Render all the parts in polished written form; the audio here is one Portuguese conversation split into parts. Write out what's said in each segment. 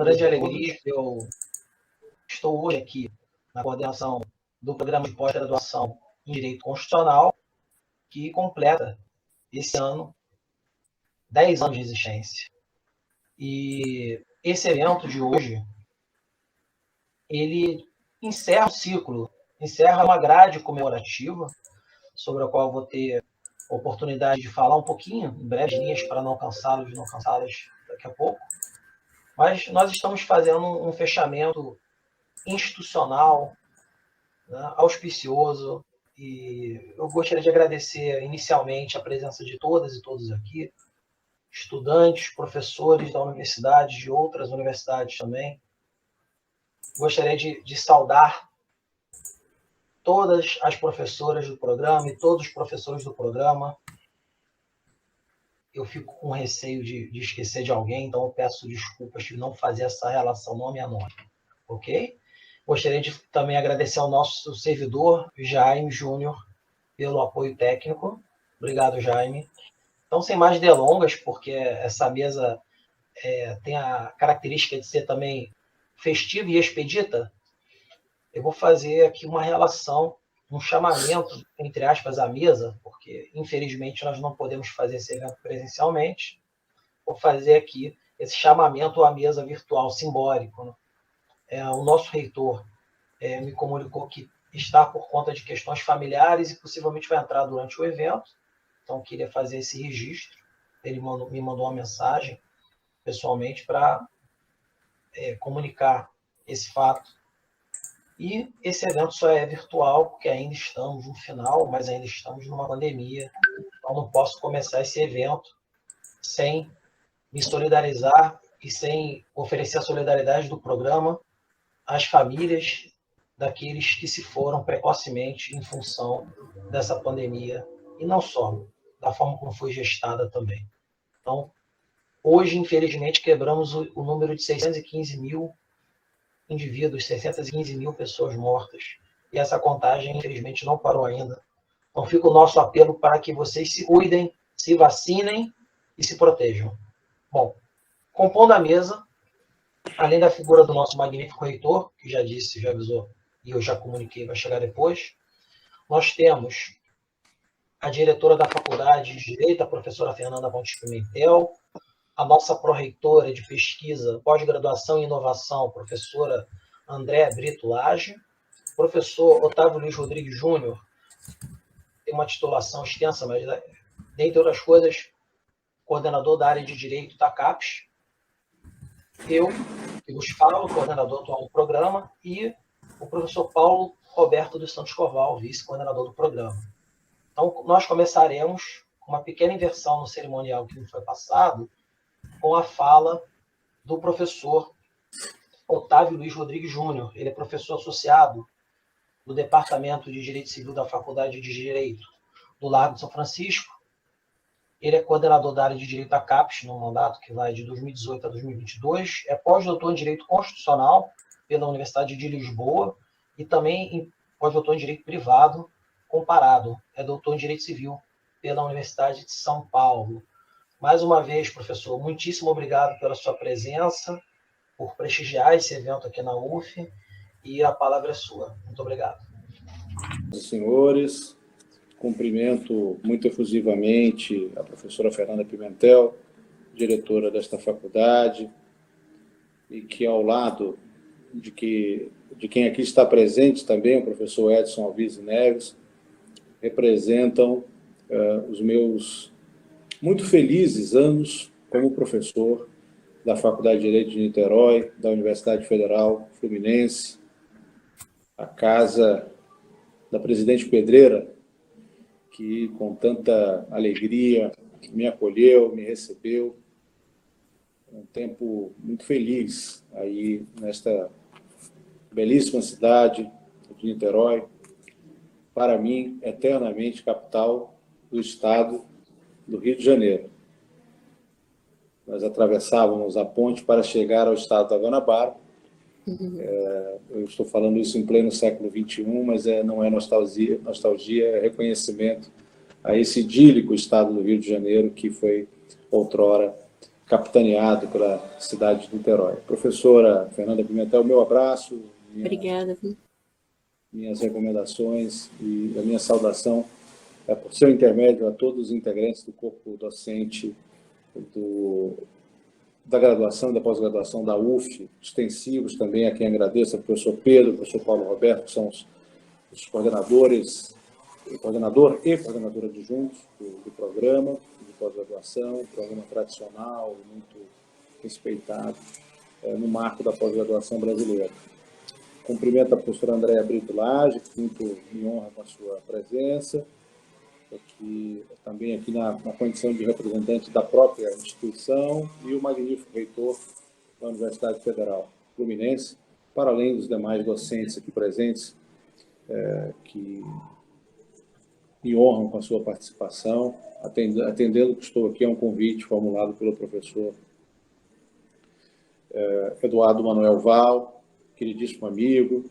grande alegria, eu estou hoje aqui na coordenação do programa de pós-graduação em Direito Constitucional, que completa esse ano 10 anos de existência. E esse evento de hoje, ele encerra um ciclo, encerra uma grade comemorativa, sobre a qual eu vou ter oportunidade de falar um pouquinho, em breves linhas, para não cansá-los e não cansá-las daqui a pouco. Mas nós estamos fazendo um fechamento institucional, né, auspicioso, e eu gostaria de agradecer inicialmente a presença de todas e todos aqui, estudantes, professores da universidade, de outras universidades também. Gostaria de saudar todas as professoras do programa e todos os professores do programa. Eu fico com receio de esquecer de alguém, então eu peço desculpas de não fazer essa relação nome a nome, ok? Gostaria de também agradecer ao nosso servidor, Jaime Júnior, pelo apoio técnico. Obrigado, Jaime. Então, sem mais delongas, porque essa mesa tem a característica de ser também festiva e expedita, eu vou fazer aqui uma relação, um chamamento, entre aspas, à mesa, porque, infelizmente, nós não podemos fazer esse evento presencialmente. Vou fazer aqui esse chamamento à mesa virtual simbólico, né? O nosso reitor me comunicou que está por conta de questões familiares e possivelmente vai entrar durante o evento, então queria fazer esse registro. Ele me mandou uma mensagem pessoalmente para comunicar esse fato. E esse evento só é virtual porque ainda estamos no final, mas ainda estamos numa pandemia, então não posso começar esse evento sem me solidarizar e sem oferecer a solidariedade do programa às famílias daqueles que se foram precocemente em função dessa pandemia, e não só, da forma como foi gestada também. Então, hoje, infelizmente, quebramos o número de 615 mil indivíduos, 615 mil pessoas mortas, e essa contagem, infelizmente, não parou ainda. Então, fica o nosso apelo para que vocês se cuidem, se vacinem e se protejam. Bom, compondo a mesa, além da figura do nosso magnífico reitor, que já disse, já avisou, e eu já comuniquei, vai chegar depois, nós temos a diretora da Faculdade de Direito, a professora Fernanda Pontes Pimentel, a nossa pró-reitora de pesquisa, pós-graduação e inovação, professora Andréa Brito Lage, professor Otávio Luiz Rodrigues Júnior, tem uma titulação extensa, mas, dentre outras coisas, coordenador da área de Direito da CAPES, eu, que vos falo, coordenador atual do programa, e o professor Paulo Roberto dos Santos Corval, vice-coordenador do programa. Então, nós começaremos com uma pequena inversão no cerimonial que me foi passado, com a fala do professor Otávio Luiz Rodrigues Júnior. Ele é professor associado do Departamento de Direito Civil da Faculdade de Direito do Largo de São Francisco. Ele é coordenador da área de Direito da CAPES, no mandato que vai de 2018 a 2022. É pós-doutor em Direito Constitucional pela Universidade de Lisboa e também pós-doutor em Direito Privado comparado. É doutor em Direito Civil pela Universidade de São Paulo. Mais uma vez, professor, muitíssimo obrigado pela sua presença, por prestigiar esse evento aqui na UF, e a palavra é sua. Muito obrigado. Senhores, cumprimento muito efusivamente a professora Fernanda Pimentel, diretora desta faculdade, e que ao lado de quem aqui está presente também, o professor Edson Alvise Neves, representam os meus muito felizes anos como professor da Faculdade de Direito de Niterói, da Universidade Federal Fluminense, a casa da presidente Pedreira, que com tanta alegria me acolheu, me recebeu. Um tempo muito feliz aí nesta belíssima cidade de Niterói, para mim, eternamente capital do estado do Rio de Janeiro. Nós atravessávamos a ponte para chegar ao estado da Guanabara. Eu estou falando isso em pleno século XXI, mas não é nostalgia, é reconhecimento a esse idílico estado do Rio de Janeiro, que foi outrora capitaneado pela cidade de Niterói. Professora Fernanda Pimentel, meu abraço, Obrigada. Minhas recomendações e a minha saudação por seu intermédio a todos os integrantes do corpo docente da graduação e da pós-graduação da UF, extensivos também, a quem agradeço, ao professor Pedro, ao professor Paulo Roberto, que são os coordenadores, coordenador e coordenadora adjuntos do programa de pós-graduação, programa tradicional, muito respeitado no marco da pós-graduação brasileira. Cumprimento a professora Andréa Brito Lage, que muito me honra com a sua presença, também aqui na condição de representante da própria instituição, e o magnífico reitor da Universidade Federal Fluminense, para além dos demais docentes aqui presentes, que me honram com a sua participação, atendendo que estou aqui a um convite formulado pelo professor Eduardo Manuel Val, queridíssimo amigo.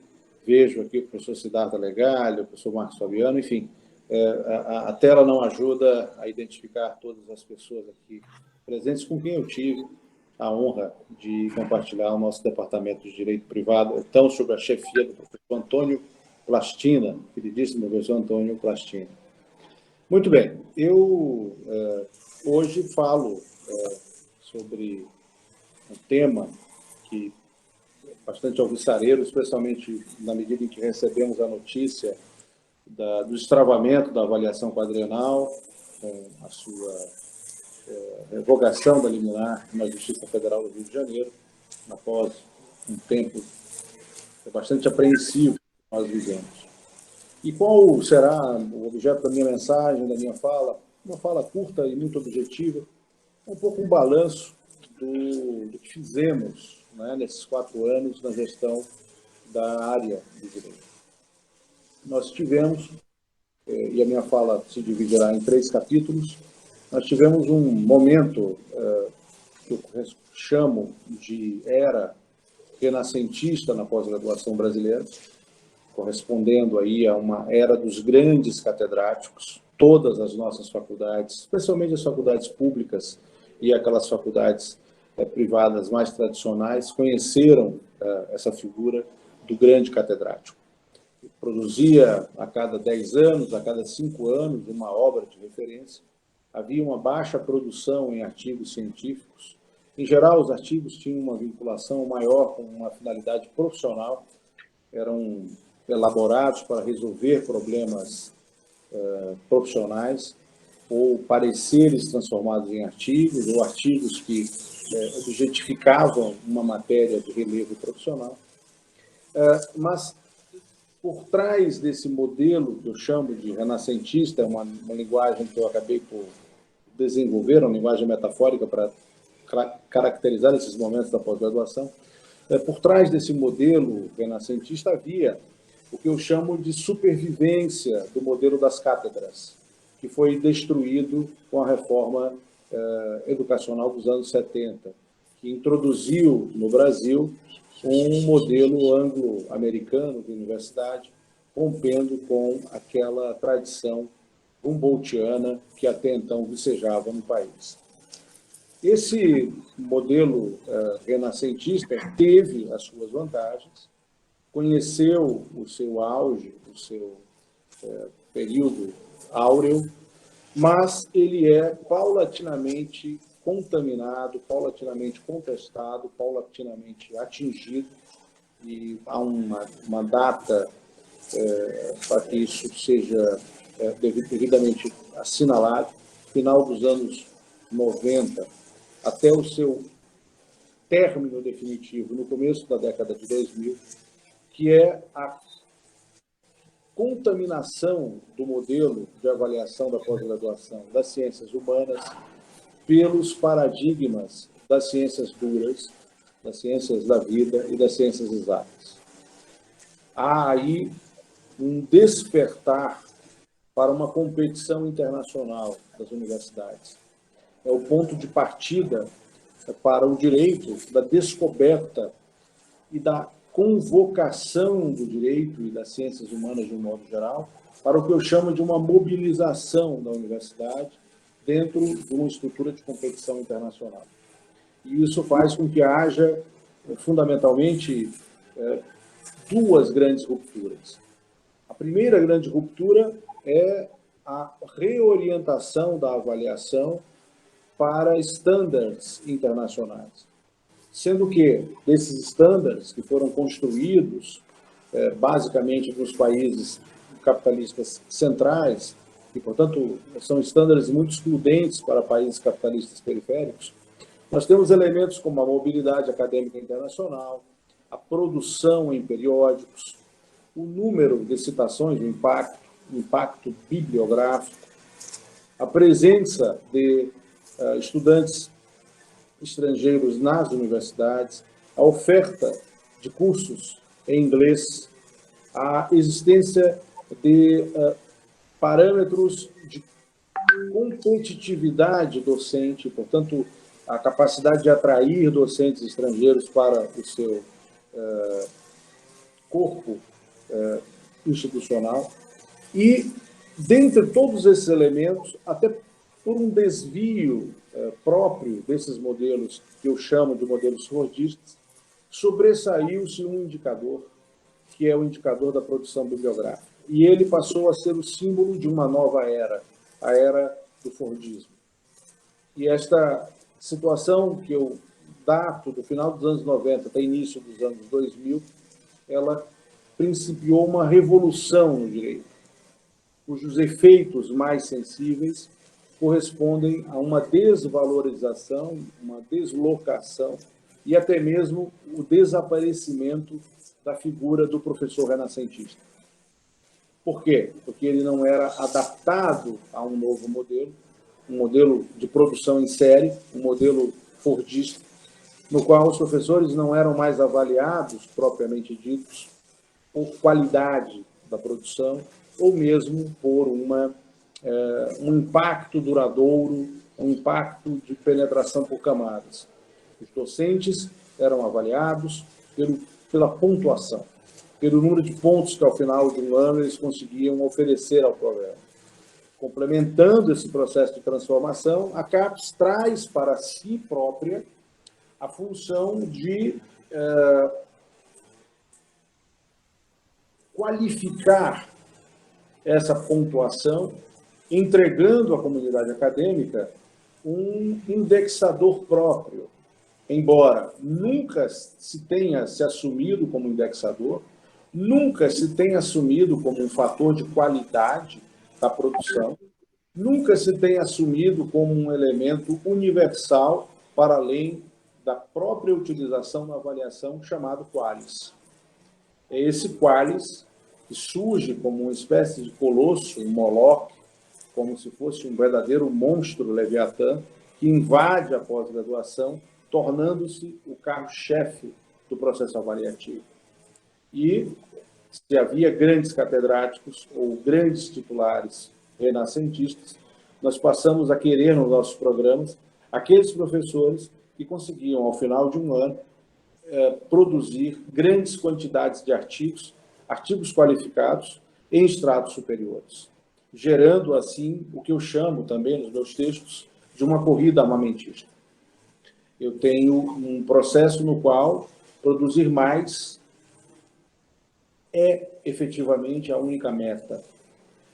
Vejo aqui o professor Siddhartha Legalho, o professor Marcos Fabiano, enfim. A tela não ajuda a identificar todas as pessoas aqui presentes com quem eu tive a honra de compartilhar o nosso departamento de Direito Privado, então sob a chefia do professor Antônio Plastina, queridíssimo professor Antônio Plastina. Muito bem, eu hoje falo sobre um tema que é bastante alvissareiro, especialmente na medida em que recebemos a notícia do destravamento da avaliação quadrienal, com a sua revogação da liminar na Justiça Federal do Rio de Janeiro, após um tempo bastante apreensivo que nós vivemos. E qual será o objeto da minha mensagem, da minha fala? Uma fala curta e muito objetiva, um pouco um balanço do que fizemos, né, nesses 4 anos na gestão da área de direito. Nós tivemos, e a minha fala se dividirá em 3 capítulos, nós tivemos um momento que eu chamo de era renascentista na pós-graduação brasileira, correspondendo aí a uma era dos grandes catedráticos. Todas as nossas faculdades, especialmente as faculdades públicas e aquelas faculdades privadas mais tradicionais, conheceram essa figura do grande catedrático. Produzia a cada 10 anos, a cada 5 anos, uma obra de referência. Havia uma baixa produção em artigos científicos. Em geral, os artigos tinham uma vinculação maior com uma finalidade profissional, eram elaborados para resolver problemas profissionais, ou pareceres transformados em artigos, ou artigos que objetificavam uma matéria de relevo profissional. Mas, por trás desse modelo que eu chamo de renascentista, uma linguagem que eu acabei por desenvolver, uma linguagem metafórica para caracterizar esses momentos da pós-graduação, por trás desse modelo renascentista havia o que eu chamo de supervivência do modelo das cátedras, que foi destruído com a reforma educacional dos anos 70, que introduziu no Brasil um modelo anglo-americano de universidade, rompendo com aquela tradição humboldtiana que até então vicejava no país. Esse modelo renascentista teve as suas vantagens, conheceu o seu auge, o seu período áureo, mas ele é paulatinamente contaminado, paulatinamente contestado, paulatinamente atingido, e há uma data para que isso seja devidamente assinalado, final dos anos 90, até o seu término definitivo, no começo da década de 2000, que é a contaminação do modelo de avaliação da pós-graduação das ciências humanas pelos paradigmas das ciências duras, das ciências da vida e das ciências exatas. Há aí um despertar para uma competição internacional das universidades. É o ponto de partida para o direito da descoberta e da convocação do direito e das ciências humanas de um modo geral para o que eu chamo de uma mobilização da universidade dentro de uma estrutura de competição internacional. E isso faz com que haja, fundamentalmente, duas grandes rupturas. A primeira grande ruptura é a reorientação da avaliação para estándares internacionais. Sendo que, desses estándares que foram construídos, basicamente nos países capitalistas centrais, e, portanto, são estándares muito excludentes para países capitalistas periféricos, nós temos elementos como a mobilidade acadêmica internacional, a produção em periódicos, o número de citações, o impacto bibliográfico, a presença de estudantes estrangeiros nas universidades, a oferta de cursos em inglês, a existência de parâmetros de competitividade docente, portanto, a capacidade de atrair docentes estrangeiros para o seu corpo institucional. E, dentre todos esses elementos, até por um desvio próprio desses modelos, que eu chamo de modelos fordistas, sobressaiu-se um indicador, que é o indicador da produção bibliográfica. E ele passou a ser o símbolo de uma nova era, a era do fordismo. E esta situação que eu dato do final dos anos 90 até início dos anos 2000, ela principiou uma revolução no direito, cujos efeitos mais sensíveis correspondem a uma desvalorização, uma deslocação e até mesmo o desaparecimento da figura do professor renascentista. Por quê? Porque ele não era adaptado a um novo modelo, um modelo de produção em série, um modelo fordista, no qual os professores não eram mais avaliados, propriamente ditos, por qualidade da produção, ou mesmo por um impacto duradouro, um impacto de penetração por camadas. Os docentes eram avaliados pela pontuação, pelo número de pontos que, ao final de um ano, eles conseguiam oferecer ao programa. Complementando esse processo de transformação, a CAPES traz para si própria a função de qualificar essa pontuação, entregando à comunidade acadêmica um indexador próprio, embora nunca se tenha se assumido como indexador, nunca se tenha assumido como um fator de qualidade da produção, nunca se tenha assumido como um elemento universal para além da própria utilização na avaliação chamado qualis. É esse qualis que surge como uma espécie de colosso, um Moloch, como se fosse um verdadeiro monstro Leviatã, que invade a pós-graduação, tornando-se o carro-chefe do processo avaliativo. E se havia grandes catedráticos ou grandes titulares renascentistas, nós passamos a querer nos nossos programas aqueles professores que conseguiam, ao final de um ano, produzir grandes quantidades de artigos qualificados em estratos superiores, gerando, assim, o que eu chamo também nos meus textos de uma corrida armamentista. Eu tenho um processo no qual produzir mais é efetivamente a única meta.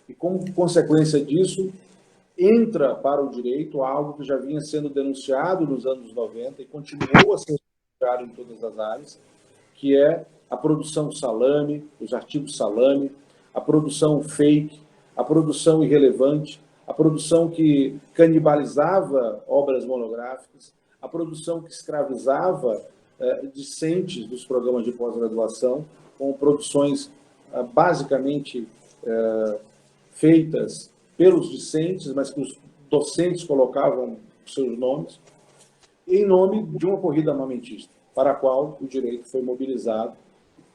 E, como consequência disso, entra para o direito algo que já vinha sendo denunciado nos anos 90 e continua a ser denunciado em todas as áreas, que é a produção salame, os artigos salame, a produção fake, a produção irrelevante, a produção que canibalizava obras monográficas, a produção que escravizava discentes dos programas de pós-graduação, com produções basicamente feitas pelos discentes, mas que os docentes colocavam seus nomes, em nome de uma corrida armamentista, para a qual o direito foi mobilizado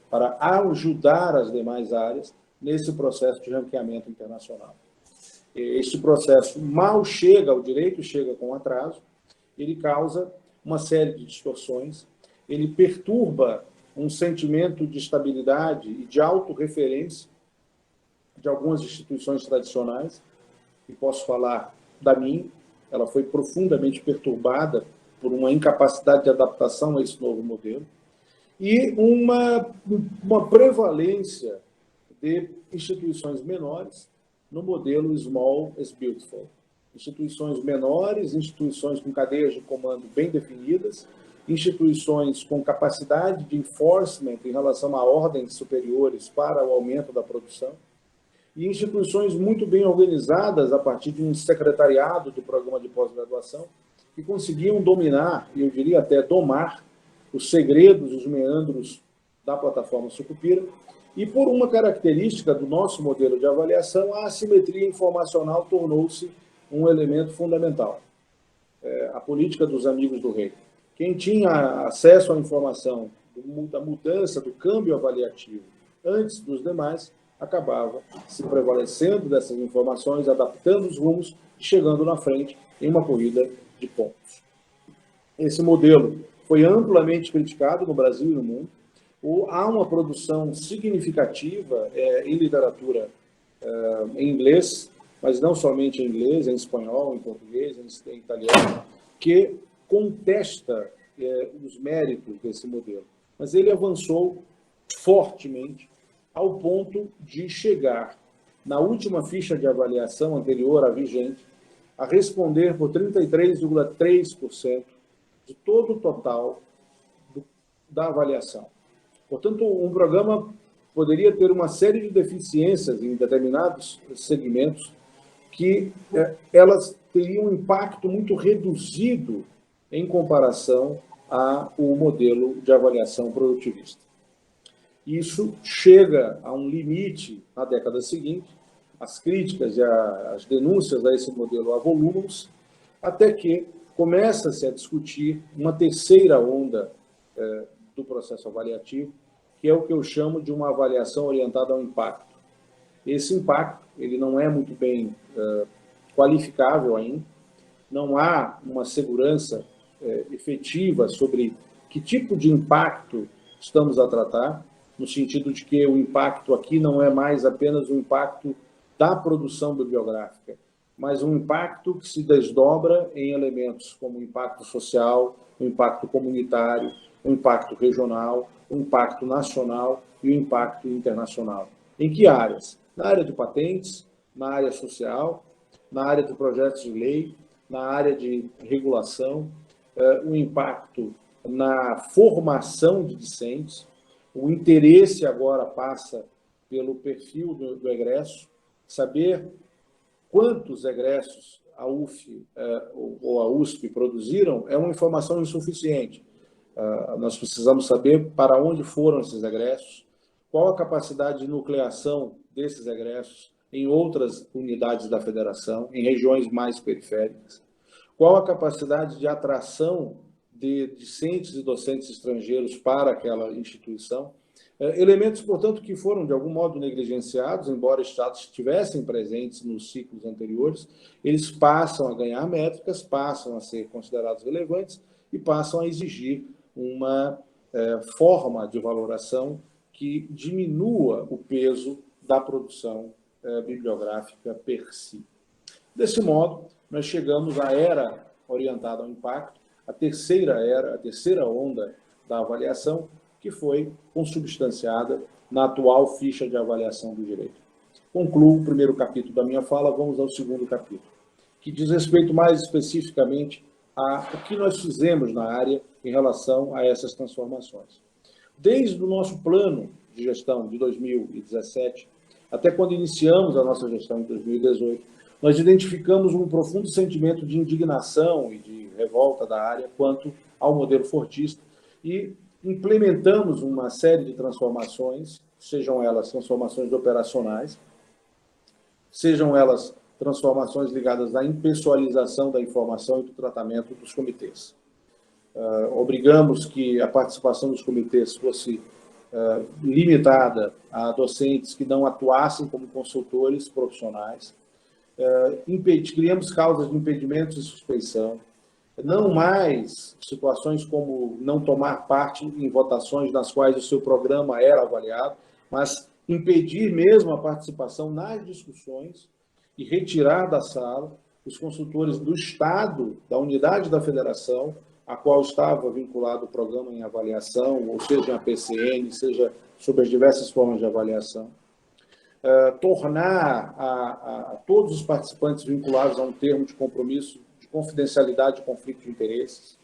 para ajudar as demais áreas nesse processo de ranqueamento internacional. Este processo mal chega ao direito, chega com atraso, ele causa uma série de distorções, ele perturba um sentimento de estabilidade e de autorreferência de algumas instituições tradicionais, e posso falar da minha, ela foi profundamente perturbada por uma incapacidade de adaptação a esse novo modelo, e uma prevalência de instituições menores no modelo Small is Beautiful. Instituições menores, instituições com cadeias de comando bem definidas, instituições com capacidade de enforcement em relação a ordens superiores para o aumento da produção, e instituições muito bem organizadas a partir de um secretariado do programa de pós-graduação, que conseguiam dominar, e eu diria até domar, os segredos, os meandros da plataforma Sucupira, e por uma característica do nosso modelo de avaliação, a assimetria informacional tornou-se um elemento fundamental. A política dos amigos do rei. Quem tinha acesso à informação da mudança, do câmbio avaliativo antes dos demais, acabava se prevalecendo dessas informações, adaptando os rumos e chegando na frente em uma corrida de pontos. Esse modelo foi amplamente criticado no Brasil e no mundo. Há uma produção significativa em literatura em inglês, mas não somente em inglês, em espanhol, em português, em italiano, que contesta os méritos desse modelo. Mas ele avançou fortemente ao ponto de chegar, na última ficha de avaliação anterior à vigente, a responder por 33,3% de todo o total da avaliação. Portanto, um programa poderia ter uma série de deficiências em determinados segmentos que elas teriam um impacto muito reduzido em comparação ao modelo de avaliação produtivista. Isso chega a um limite na década seguinte, as críticas e as denúncias a esse modelo avolumam-se, até que começa-se a discutir uma terceira onda do processo avaliativo, que é o que eu chamo de uma avaliação orientada ao impacto. Esse impacto ele não é muito bem qualificável ainda, não há uma segurança efetiva sobre que tipo de impacto estamos a tratar, no sentido de que o impacto aqui não é mais apenas o impacto da produção bibliográfica, mas um impacto que se desdobra em elementos como o impacto social, o impacto comunitário, o impacto regional, o impacto nacional e o impacto internacional. Em que áreas? Na área de patentes, na área social, na área de projetos de lei, na área de regulação, o impacto na formação de discentes. O interesse agora passa pelo perfil do egresso, saber quantos egressos a UF ou a USP produziram é uma informação insuficiente. Nós precisamos saber para onde foram esses egressos, qual a capacidade de nucleação desses egressos em outras unidades da federação, em regiões mais periféricas, qual a capacidade de atração de discentes e docentes estrangeiros para aquela instituição. Elementos, portanto, que foram, de algum modo, negligenciados, embora estados estivessem presentes nos ciclos anteriores, eles passam a ganhar métricas, passam a ser considerados relevantes e passam a exigir uma forma de valoração que diminua o peso da produção bibliográfica per si. Desse modo, nós chegamos à era orientada ao impacto, a terceira onda da avaliação, que foi consubstanciada na atual ficha de avaliação do direito. Concluo o primeiro capítulo da minha fala, vamos ao segundo capítulo, que diz respeito mais especificamente ao que nós fizemos na área em relação a essas transformações. Desde o nosso plano de gestão de 2017, até quando iniciamos a nossa gestão em 2018, nós identificamos um profundo sentimento de indignação e de revolta da área quanto ao modelo fortista e implementamos uma série de transformações, sejam elas transformações operacionais, sejam elas transformações ligadas à impessoalização da informação e do tratamento dos comitês. Obrigamos que a participação dos comitês fosse limitada a docentes que não atuassem como consultores profissionais. Criamos causas de impedimentos e suspeição. Não mais situações como não tomar parte em votações nas quais o seu programa era avaliado, mas impedir mesmo a participação nas discussões e retirar da sala os consultores do Estado, da unidade da federação, a qual estava vinculado o programa em avaliação, ou seja, a PCN, seja sobre as diversas formas de avaliação. Tornar a todos os participantes vinculados a um termo de compromisso de confidencialidade e conflito de interesses,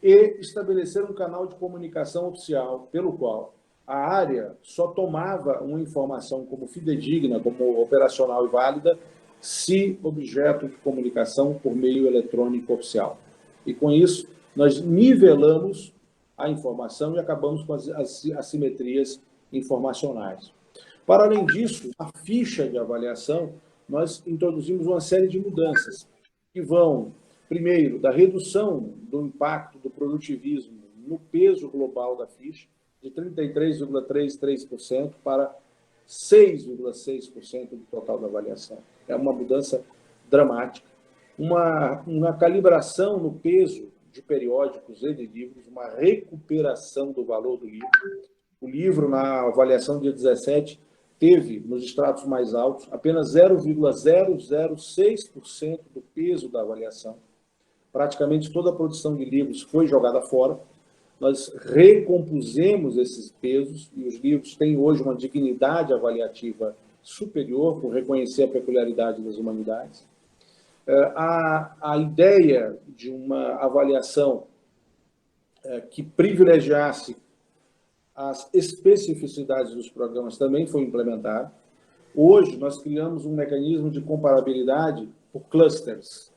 e estabelecer um canal de comunicação oficial, pelo qual a área só tomava uma informação como fidedigna, como operacional e válida, se objeto de comunicação por meio eletrônico oficial. E, com isso, nós nivelamos a informação e acabamos com as assimetrias informacionais. Para além disso, a ficha de avaliação, nós introduzimos uma série de mudanças que vão, primeiro, da redução do impacto do produtivismo no peso global da ficha, de 33,33% para 6,6% do total da avaliação. É uma mudança dramática. Uma calibração no peso de periódicos e de livros, uma recuperação do valor do livro. O livro, na avaliação dia 17, teve, nos estratos mais altos, apenas 0,006% do peso da avaliação. Praticamente toda a produção de livros foi jogada fora. Nós recompusemos esses pesos e os livros têm hoje uma dignidade avaliativa superior, por reconhecer a peculiaridade das humanidades. A ideia de uma avaliação que privilegiasse as especificidades dos programas também foi implementada. Hoje, nós criamos um mecanismo de comparabilidade por clusters.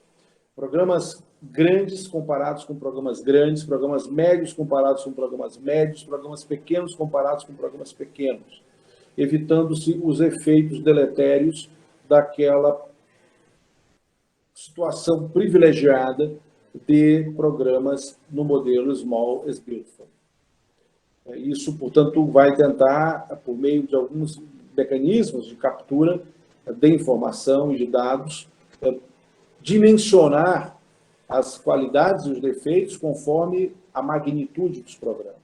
Programas grandes comparados com programas grandes, programas médios comparados com programas médios, programas pequenos comparados com programas pequenos, evitando-se os efeitos deletérios daquela situação privilegiada de programas no modelo Small is Beautiful. Isso, portanto, vai tentar, por meio de alguns mecanismos de captura de informação e de dados, dimensionar as qualidades e os defeitos conforme a magnitude dos programas.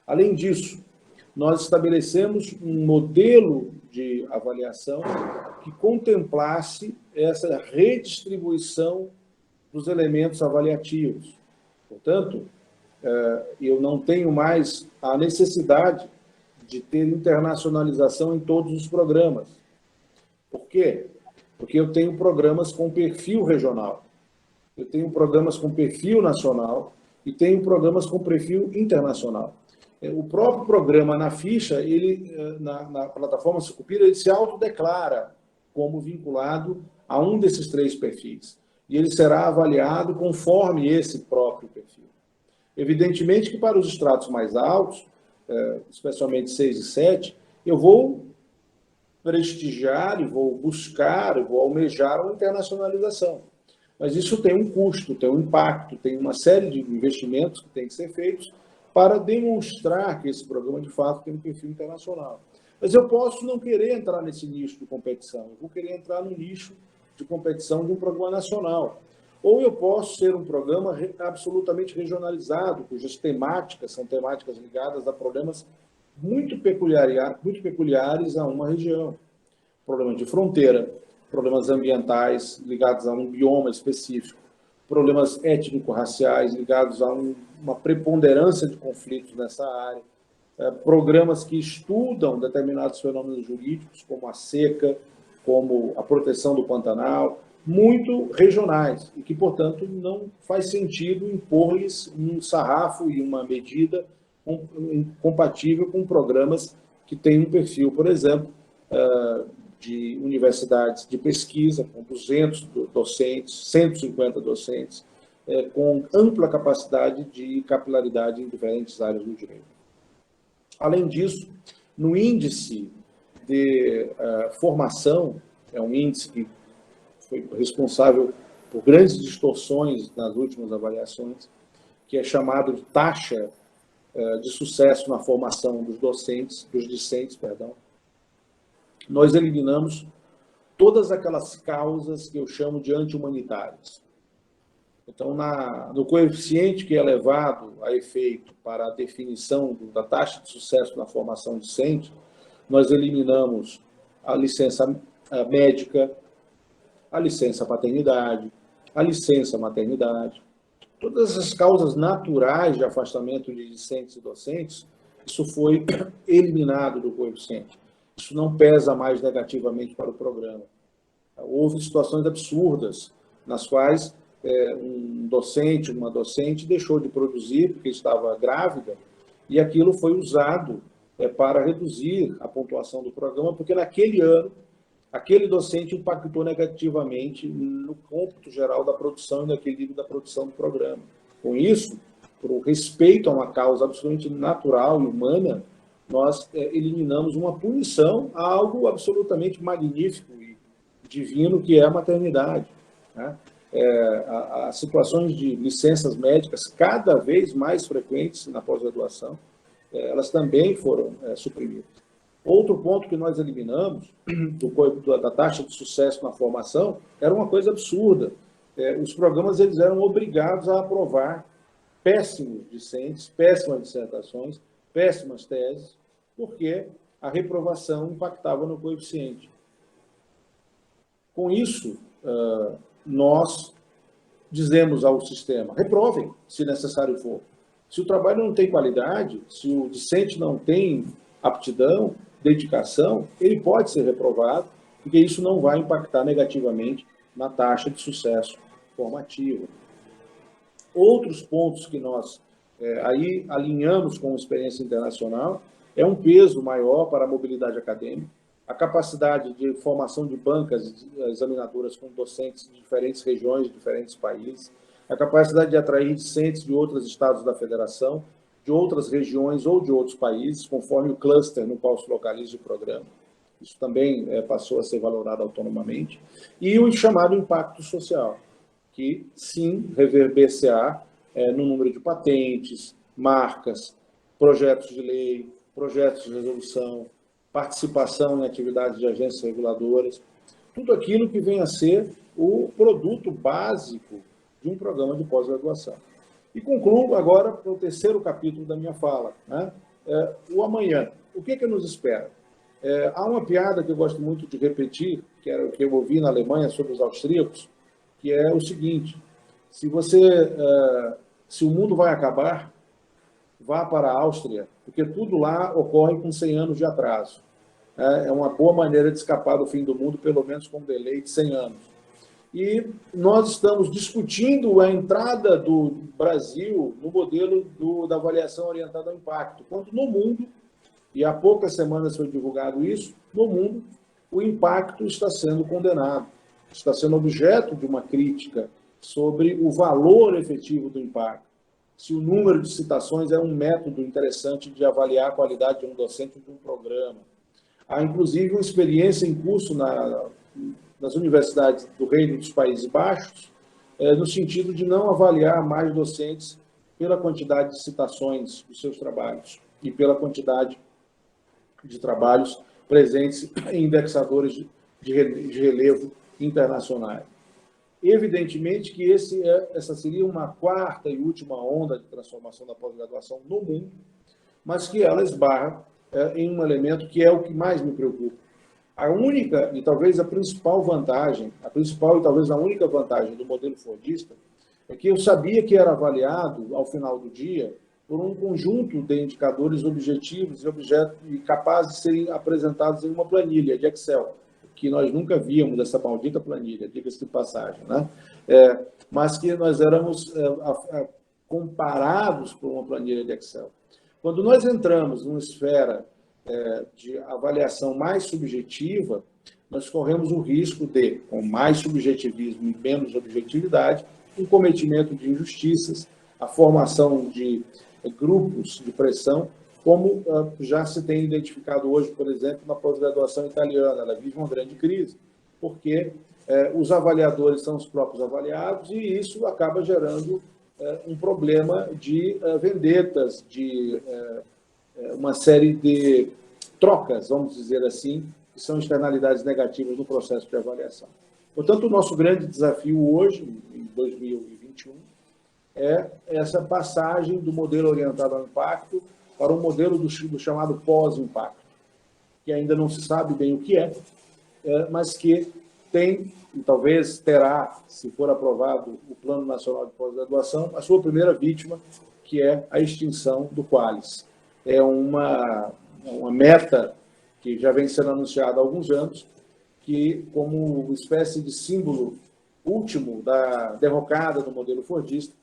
Além disso, nós estabelecemos um modelo de avaliação que contemplasse essa redistribuição dos elementos avaliativos. Portanto, eu não tenho mais a necessidade de ter internacionalização em todos os programas. Por quê? Porque eu tenho programas com perfil regional, eu tenho programas com perfil nacional e tenho programas com perfil internacional. O próprio programa na ficha, ele, na plataforma Sucupira, ele se autodeclara como vinculado a um desses três perfis. E ele será avaliado conforme esse próprio perfil. Evidentemente que para os estratos mais altos, especialmente 6 e 7, eu vou prestigiar e vou buscar, e vou almejar uma internacionalização. Mas isso tem um custo, tem um impacto, tem uma série de investimentos que têm que ser feitos para demonstrar que esse programa, de fato, tem um perfil internacional. Mas eu posso não querer entrar nesse nicho de competição, eu vou querer entrar no nicho de competição de um programa nacional. Ou eu posso ser um programa absolutamente regionalizado, cujas temáticas são temáticas ligadas a problemas muito peculiares a uma região. Problemas de fronteira, problemas ambientais ligados a um bioma específico, problemas étnico-raciais ligados a uma preponderância de conflitos nessa área, programas que estudam determinados fenômenos jurídicos, como a seca, como a proteção do Pantanal, muito regionais, e que, portanto, não faz sentido impor-lhes um sarrafo e uma medida compatível com programas que têm um perfil, por exemplo, de universidades de pesquisa, com 200 docentes, 150 docentes, com ampla capacidade de capilaridade em diferentes áreas do direito. Além disso, no índice de formação, é um índice que foi responsável por grandes distorções nas últimas avaliações, que é chamado de taxa de sucesso na formação dos discentes, nós eliminamos todas aquelas causas que eu chamo de anti-humanitárias. Então, no coeficiente que é levado a efeito para a definição da taxa de sucesso na formação discente, nós eliminamos a licença médica, a licença paternidade, a licença maternidade, todas as causas naturais de afastamento de discentes e docentes, isso foi eliminado do coeficiente. Isso não pesa mais negativamente para o programa. Houve situações absurdas nas quais um docente, uma docente deixou de produzir porque estava grávida e aquilo foi usado para reduzir a pontuação do programa, porque naquele ano aquele docente impactou negativamente no cômputo geral da produção e no equilíbrio da produção do programa. Com isso, por respeito a uma causa absolutamente natural e humana, nós eliminamos uma punição a algo absolutamente magnífico e divino que é a maternidade. Né? As situações de licenças médicas cada vez mais frequentes na pós-graduação, elas também foram suprimidas. Outro ponto que nós eliminamos da taxa de sucesso na formação era uma coisa absurda. Os programas eles eram obrigados a aprovar péssimos discentes, péssimas dissertações, péssimas teses, porque a reprovação impactava no coeficiente. Com isso, nós dizemos ao sistema, reprovem, se necessário for. Se o trabalho não tem qualidade, se o discente não tem aptidão, dedicação, ele pode ser reprovado, porque isso não vai impactar negativamente na taxa de sucesso formativa. Outros pontos que nós aí alinhamos com a experiência internacional é um peso maior para a mobilidade acadêmica, a capacidade de formação de bancas examinadoras com docentes de diferentes regiões, de diferentes países, a capacidade de atrair discentes de outros estados da federação, de outras regiões ou de outros países, conforme o cluster no qual se localiza o programa. Isso também passou a ser valorado autonomamente. E o chamado impacto social, que sim reverberar no número de patentes, marcas, projetos de lei, projetos de resolução, participação em atividades de agências reguladoras, tudo aquilo que vem a ser o produto básico de um programa de pós-graduação. E concluo agora para o terceiro capítulo da minha fala, né? O amanhã. O que nos espera? Há uma piada que eu gosto muito de repetir, que era o que eu ouvi na Alemanha sobre os austríacos, que é o seguinte: se o mundo vai acabar, vá para a Áustria, porque tudo lá ocorre com 100 anos de atraso. É uma boa maneira de escapar do fim do mundo, pelo menos com um delay de 100 anos. E nós estamos discutindo a entrada do Brasil no modelo da avaliação orientada ao impacto, quando no mundo, e há poucas semanas foi divulgado isso, no mundo o impacto está sendo condenado, está sendo objeto de uma crítica sobre o valor efetivo do impacto, se o número de citações é um método interessante de avaliar a qualidade de um docente ou de um programa. Há, inclusive, uma experiência em curso nas universidades do Reino dos Países Baixos, no sentido de não avaliar mais docentes pela quantidade de citações dos seus trabalhos e pela quantidade de trabalhos presentes em indexadores de relevo internacionais. Evidentemente que essa seria uma quarta e última onda de transformação da pós-graduação no mundo, mas que ela esbarra em um elemento que é o que mais me preocupa. A única e talvez a principal vantagem, a principal e talvez a única vantagem do modelo fordista é que eu sabia que era avaliado, ao final do dia, por um conjunto de indicadores objetivos e capazes de serem apresentados em uma planilha de Excel, que nós nunca víamos essa maldita planilha, diga-se de passagem, né? Mas que nós éramos comparados por uma planilha de Excel. Quando nós entramos numa esfera de avaliação mais subjetiva, nós corremos o risco de, com mais subjetivismo e menos objetividade, um cometimento de injustiças, a formação de grupos de pressão, como já se tem identificado hoje, por exemplo, na pós-graduação italiana. Ela vive uma grande crise, porque os avaliadores são os próprios avaliados, e isso acaba gerando um problema de vendetas, de uma série de trocas, vamos dizer assim, que são externalidades negativas no processo de avaliação. Portanto, o nosso grande desafio hoje, em 2021, é essa passagem do modelo orientado ao impacto para um modelo do chamado pós-impacto, que ainda não se sabe bem o que mas que tem, e talvez terá, se for aprovado o Plano Nacional de Pós-Graduação, a sua primeira vítima, que é a extinção do Qualis. É uma meta que já vem sendo anunciada há alguns anos, que, como espécie de símbolo último da derrocada do modelo fordista,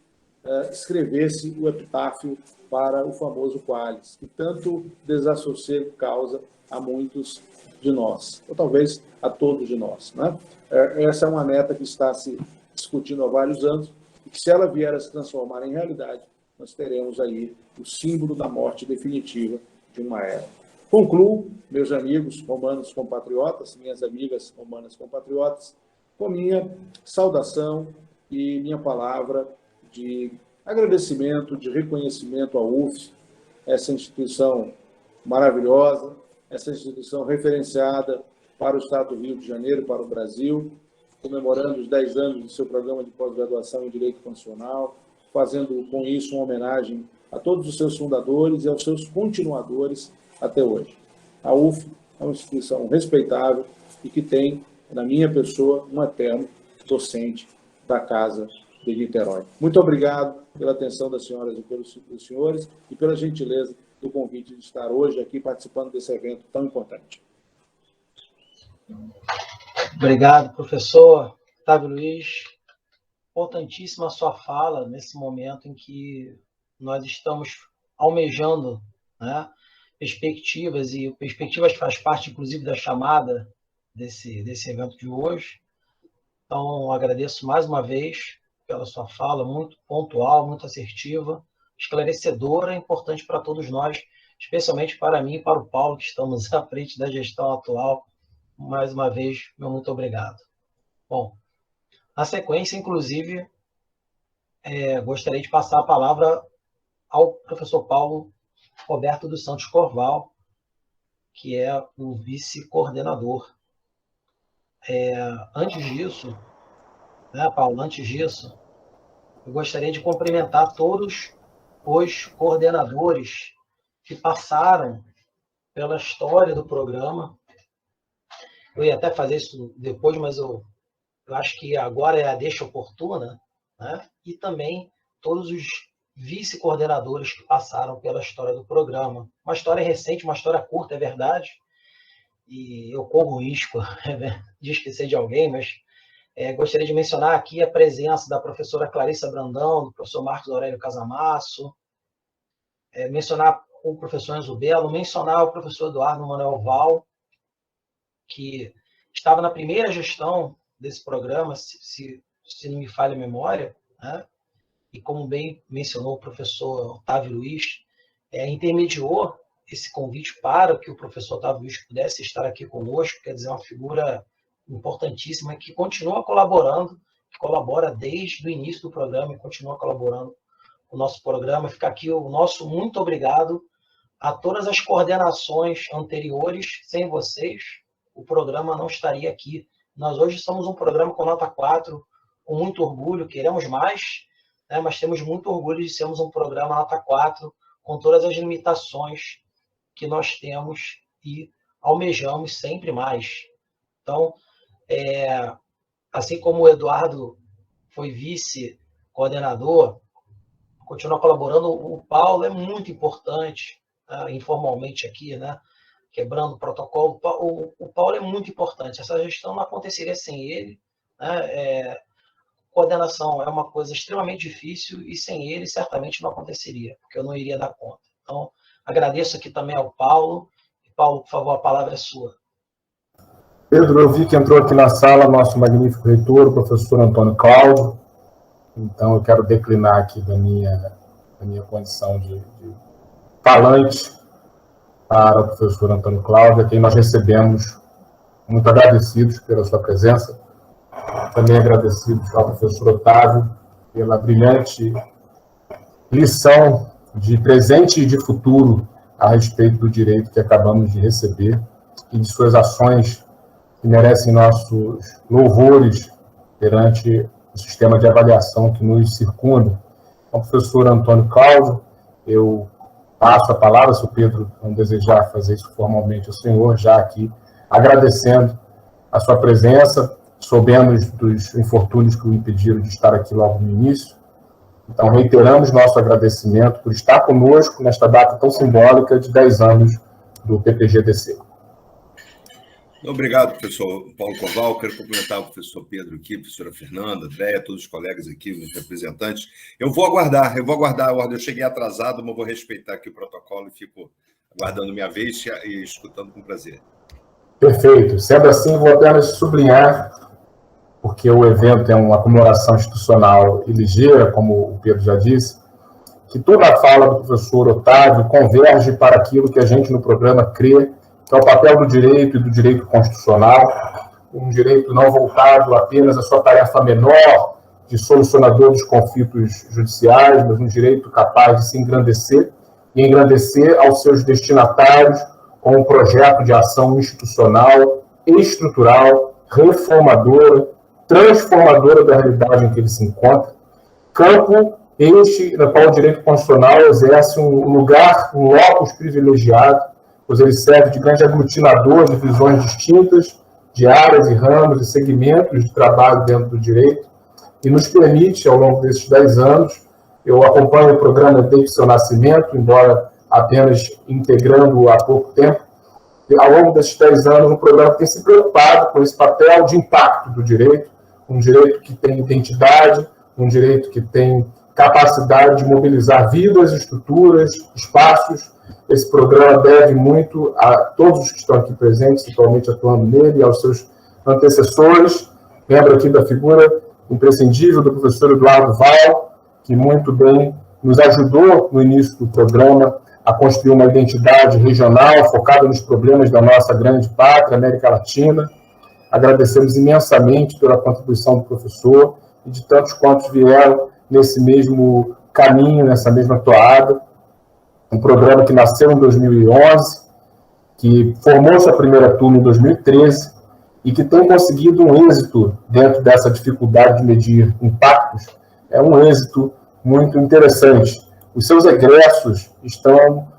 escrevesse o epitáfio para o famoso Qualis, que tanto desassossego causa a muitos de nós, ou talvez a todos de nós, né? Essa é uma meta que está se discutindo há vários anos, e que, se ela vier a se transformar em realidade, nós teremos aí o símbolo da morte definitiva de uma era. Concluo, meus amigos romanos compatriotas, minhas amigas romanas compatriotas, com minha saudação e minha palavra de agradecimento, de reconhecimento à UF, essa instituição maravilhosa, essa instituição referenciada para o Estado do Rio de Janeiro, para o Brasil, comemorando os 10 anos do seu programa de pós-graduação em Direito Constitucional, fazendo com isso uma homenagem a todos os seus fundadores e aos seus continuadores até hoje. A UF é uma instituição respeitável e que tem, na minha pessoa, um eterno docente da Casa de Niterói. Muito obrigado pela atenção das senhoras e dos senhores e pela gentileza do convite de estar hoje aqui participando desse evento tão importante. Obrigado, professor Otávio Luiz. Importantíssima a sua fala nesse momento em que nós estamos almejando, né, perspectivas, e perspectivas faz parte, inclusive, da chamada desse evento de hoje. Então, agradeço mais uma vez pela sua fala, muito pontual, muito assertiva, esclarecedora, importante para todos nós, especialmente para mim e para o Paulo, que estamos à frente da gestão atual. Mais uma vez, meu muito obrigado. Bom, na sequência, inclusive, gostaria de passar a palavra ao professor Paulo Roberto dos Santos Corval, que é o vice-coordenador. Antes disso, né, Paulo, eu gostaria de cumprimentar todos os coordenadores que passaram pela história do programa. Eu ia até fazer isso depois, mas eu acho que agora é a deixa oportuna, né? E também todos os vice-coordenadores que passaram pela história do programa. Uma história recente, uma história curta, é verdade, e eu corro o risco de esquecer de alguém, mas gostaria de mencionar aqui a presença da professora Clarissa Brandão, do professor Marcos Aurélio Casamasso, mencionar o professor Enzo Belo, mencionar o professor Eduardo Manuel Val, que estava na primeira gestão desse programa, se não me falha a memória, né? E como bem mencionou o professor Otávio Luiz, intermediou esse convite para que o professor Otávio Luiz pudesse estar aqui conosco, quer dizer, uma figura importantíssima que continua colaborando, que colabora desde o início do programa e continua colaborando com o nosso programa. Fica aqui o nosso muito obrigado a todas as coordenações anteriores. Sem vocês, o programa não estaria aqui. Nós hoje somos um programa com nota 4, com muito orgulho, queremos mais, né, mas temos muito orgulho de sermos um programa nota 4, com todas as limitações que nós temos e almejamos sempre mais. Então, assim como o Eduardo foi vice-coordenador, continua colaborando, o Paulo é muito importante, né, informalmente aqui, né, quebrando o protocolo. O Paulo é muito importante. Essa gestão não aconteceria sem ele, né? Coordenação é uma coisa extremamente difícil e sem ele certamente não aconteceria, porque eu não iria dar conta. Então, agradeço aqui também ao Paulo. Paulo, por favor, a palavra é sua. Pedro, eu vi que entrou aqui na sala nosso magnífico reitor, o professor Antônio Cláudio. Então, eu quero declinar aqui da minha condição de falante para o professor Antônio Cláudio, a quem nós recebemos muito agradecidos pela sua presença. Também agradecidos ao professor Otávio pela brilhante lição de presente e de futuro a respeito do direito que acabamos de receber e de suas ações que merecem nossos louvores perante o sistema de avaliação que nos circunda. Ao professor Antônio Cláudio, eu passo a palavra, se o Pedro não desejar fazer isso formalmente ao senhor, já aqui agradecendo a sua presença, soubemos dos infortúnios que o impediram de estar aqui logo no início. Então, reiteramos nosso agradecimento por estar conosco nesta data tão simbólica de 10 anos do PPG-DC. Obrigado, professor Paulo Koval. Quero cumprimentar o professor Pedro aqui, a professora Fernanda, Andréia, todos os colegas aqui, os representantes. Eu vou aguardar a ordem. Eu cheguei atrasado, mas vou respeitar aqui o protocolo e fico aguardando minha vez e escutando com prazer. Perfeito. Sendo assim, vou apenas sublinhar, porque o evento é uma comemoração institucional e ligeira, como o Pedro já disse, que toda a fala do professor Otávio converge para aquilo que a gente no programa crê, que é o papel do direito e do direito constitucional, um direito não voltado apenas à sua tarefa menor de solucionador dos conflitos judiciais, mas um direito capaz de se engrandecer e engrandecer aos seus destinatários com um projeto de ação institucional, estrutural, reformadora, transformadora da realidade em que ele se encontra, campo este no qual o direito constitucional exerce um lugar, um locus privilegiado, pois ele serve de grande aglutinador de visões distintas, de áreas e ramos e segmentos de trabalho dentro do direito, e nos permite, ao longo desses 10 anos, eu acompanho o programa desde seu nascimento, embora apenas integrando-o há pouco tempo, e ao longo desses 10 anos, o programa tem se preocupado com esse papel de impacto do direito, um direito que tem identidade, um direito que tem capacidade de mobilizar vidas, estruturas, espaços. Esse programa deve muito a todos os que estão aqui presentes, atualmente atuando nele, e aos seus antecessores. Lembro aqui da figura imprescindível do professor Eduardo Val, que muito bem nos ajudou no início do programa a construir uma identidade regional focada nos problemas da nossa grande pátria, América Latina. Agradecemos imensamente pela contribuição do professor e de tantos quantos vieram nesse mesmo caminho, nessa mesma toada. Um programa que nasceu em 2011, que formou sua primeira turma em 2013 e que tem conseguido um êxito dentro dessa dificuldade de medir impactos. É um êxito muito interessante. Os seus egressos estão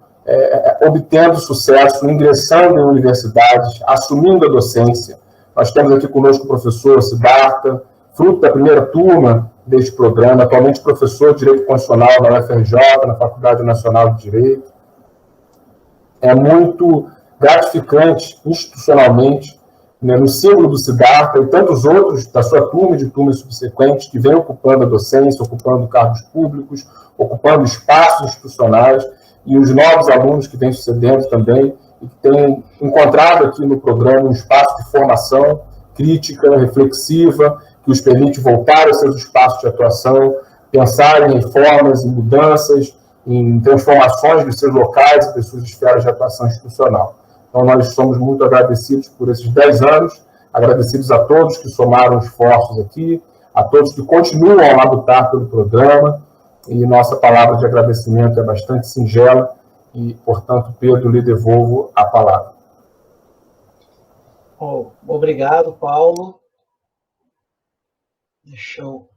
obtendo sucesso, ingressando em universidades, assumindo a docência. Nós temos aqui conosco o professor Siddhartha, fruto da primeira turma deste programa, atualmente professor de Direito Constitucional na UFRJ, na Faculdade Nacional de Direito. É muito gratificante, institucionalmente, no símbolo do Siddhartha e tantos outros da sua turma e de turmas subsequentes que vêm ocupando a docência, ocupando cargos públicos, ocupando espaços institucionais, e os novos alunos que vêm sucedendo também, e que têm encontrado aqui no programa um espaço de formação crítica, reflexiva, que os permite voltar aos seus espaços de atuação, pensar em reformas, em mudanças, em transformações de seus locais e de suas esferas de atuação institucional. Então, nós somos muito agradecidos por esses 10 anos, agradecidos a todos que somaram esforços aqui, a todos que continuam a labutar pelo programa, e nossa palavra de agradecimento é bastante singela, e, portanto, Pedro, lhe devolvo a palavra. Oh, obrigado, Paulo. Deixa eu...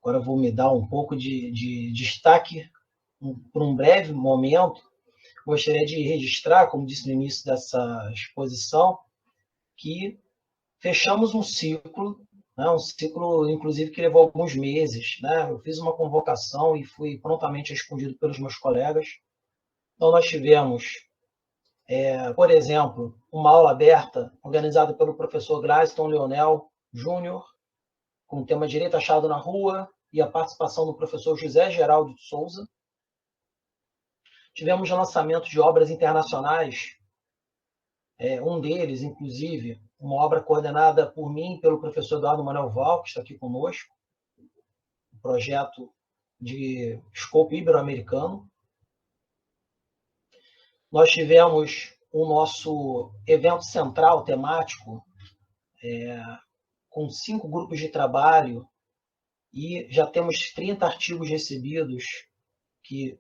Agora vou me dar um pouco de destaque por um breve momento. Gostaria de registrar, como disse no início dessa exposição, que fechamos um ciclo, inclusive, que levou alguns meses. Eu fiz uma convocação e fui prontamente respondido pelos meus colegas. Então, nós tivemos, por exemplo, uma aula aberta organizada pelo professor Gladstone Leonel Júnior, com o tema Direito Achado na Rua, e a participação do professor José Geraldo de Souza. Tivemos lançamento de obras internacionais, um deles, inclusive, uma obra coordenada por mim e pelo professor Eduardo Manuel Val, que está aqui conosco, um projeto de escopo ibero-americano. Nós tivemos o nosso evento central temático, com 5 grupos de trabalho, e já temos 30 artigos recebidos que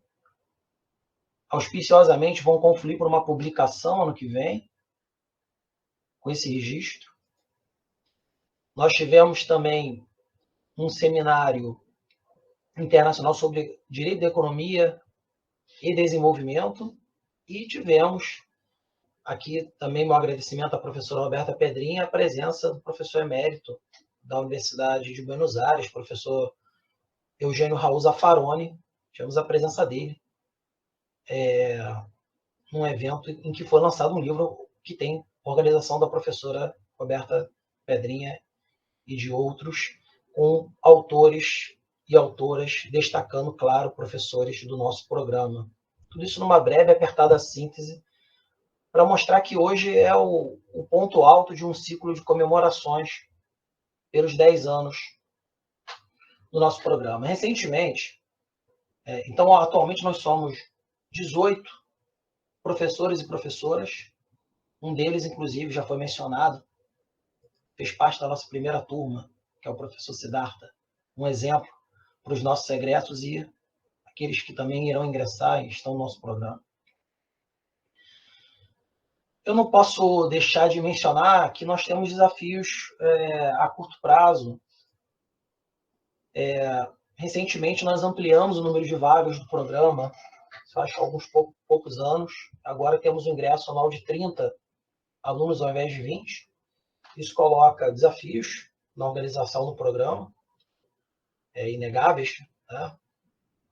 auspiciosamente vão confluir para uma publicação ano que vem, com esse registro. Nós tivemos também um seminário internacional sobre direito da economia e desenvolvimento, e tivemos Aqui também meu agradecimento à professora Roberta Pedrinha, a presença do professor emérito da Universidade de Buenos Aires, professor Eugênio Raul Zaffaroni. Tivemos a presença dele num evento em que foi lançado um livro que tem organização da professora Roberta Pedrinha e de outros, com autores e autoras, destacando, claro, professores do nosso programa. Tudo isso numa breve e apertada síntese, para mostrar que hoje é o ponto alto de um ciclo de comemorações pelos 10 anos do nosso programa. Recentemente, então, atualmente nós somos 18 professores e professoras, um deles, inclusive, já foi mencionado, fez parte da nossa primeira turma, que é o professor Siddhartha, um exemplo para os nossos egressos e aqueles que também irão ingressar e estão no nosso programa. Eu não posso deixar de mencionar que nós temos desafios a curto prazo. Recentemente, nós ampliamos o número de vagas do programa, acho que há alguns poucos anos. Agora temos um ingresso anual de 30 alunos ao invés de 20. Isso coloca desafios na organização do programa, inegáveis, né?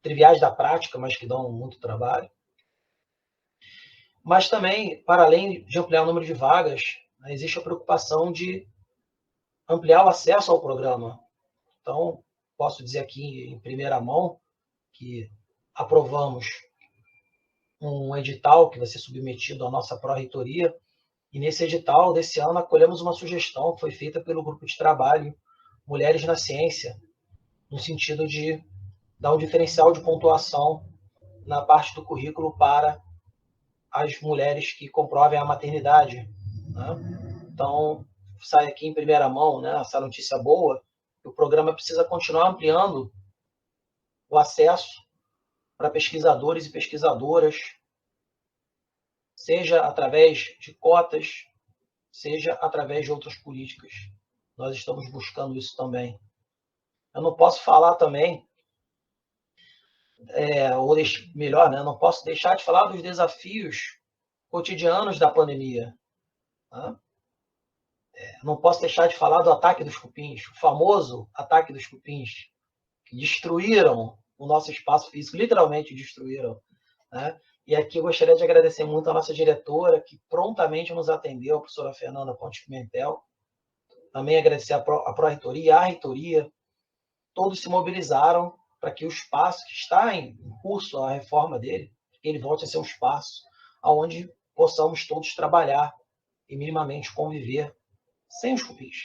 Triviais da prática, mas que dão muito trabalho. Mas também, para além de ampliar o número de vagas, existe a preocupação de ampliar o acesso ao programa. Então, posso dizer aqui em primeira mão que aprovamos um edital que vai ser submetido à nossa pró-reitoria, e nesse edital desse ano acolhemos uma sugestão que foi feita pelo grupo de trabalho Mulheres na Ciência, no sentido de dar um diferencial de pontuação na parte do currículo para as mulheres que comprovem a maternidade, né? Então, sai aqui em primeira mão, né, essa notícia boa, que o programa precisa continuar ampliando o acesso para pesquisadores e pesquisadoras, seja através de cotas, seja através de outras políticas. Nós estamos buscando isso também. Eu não posso falar também, ou melhor, né, não posso deixar de falar dos desafios cotidianos da pandemia. Né? Não posso deixar de falar do ataque dos cupins, o famoso ataque dos cupins, que destruíram o nosso espaço físico, literalmente destruíram. Né? E aqui eu gostaria de agradecer muito a nossa diretora, que prontamente nos atendeu, a professora Fernanda Pontes Pimentel. Também agradecer a pró-reitoria, a reitoria. Todos se mobilizaram para que o espaço que está em curso, a reforma dele, ele volte a ser um espaço onde possamos todos trabalhar e minimamente conviver sem os cupins.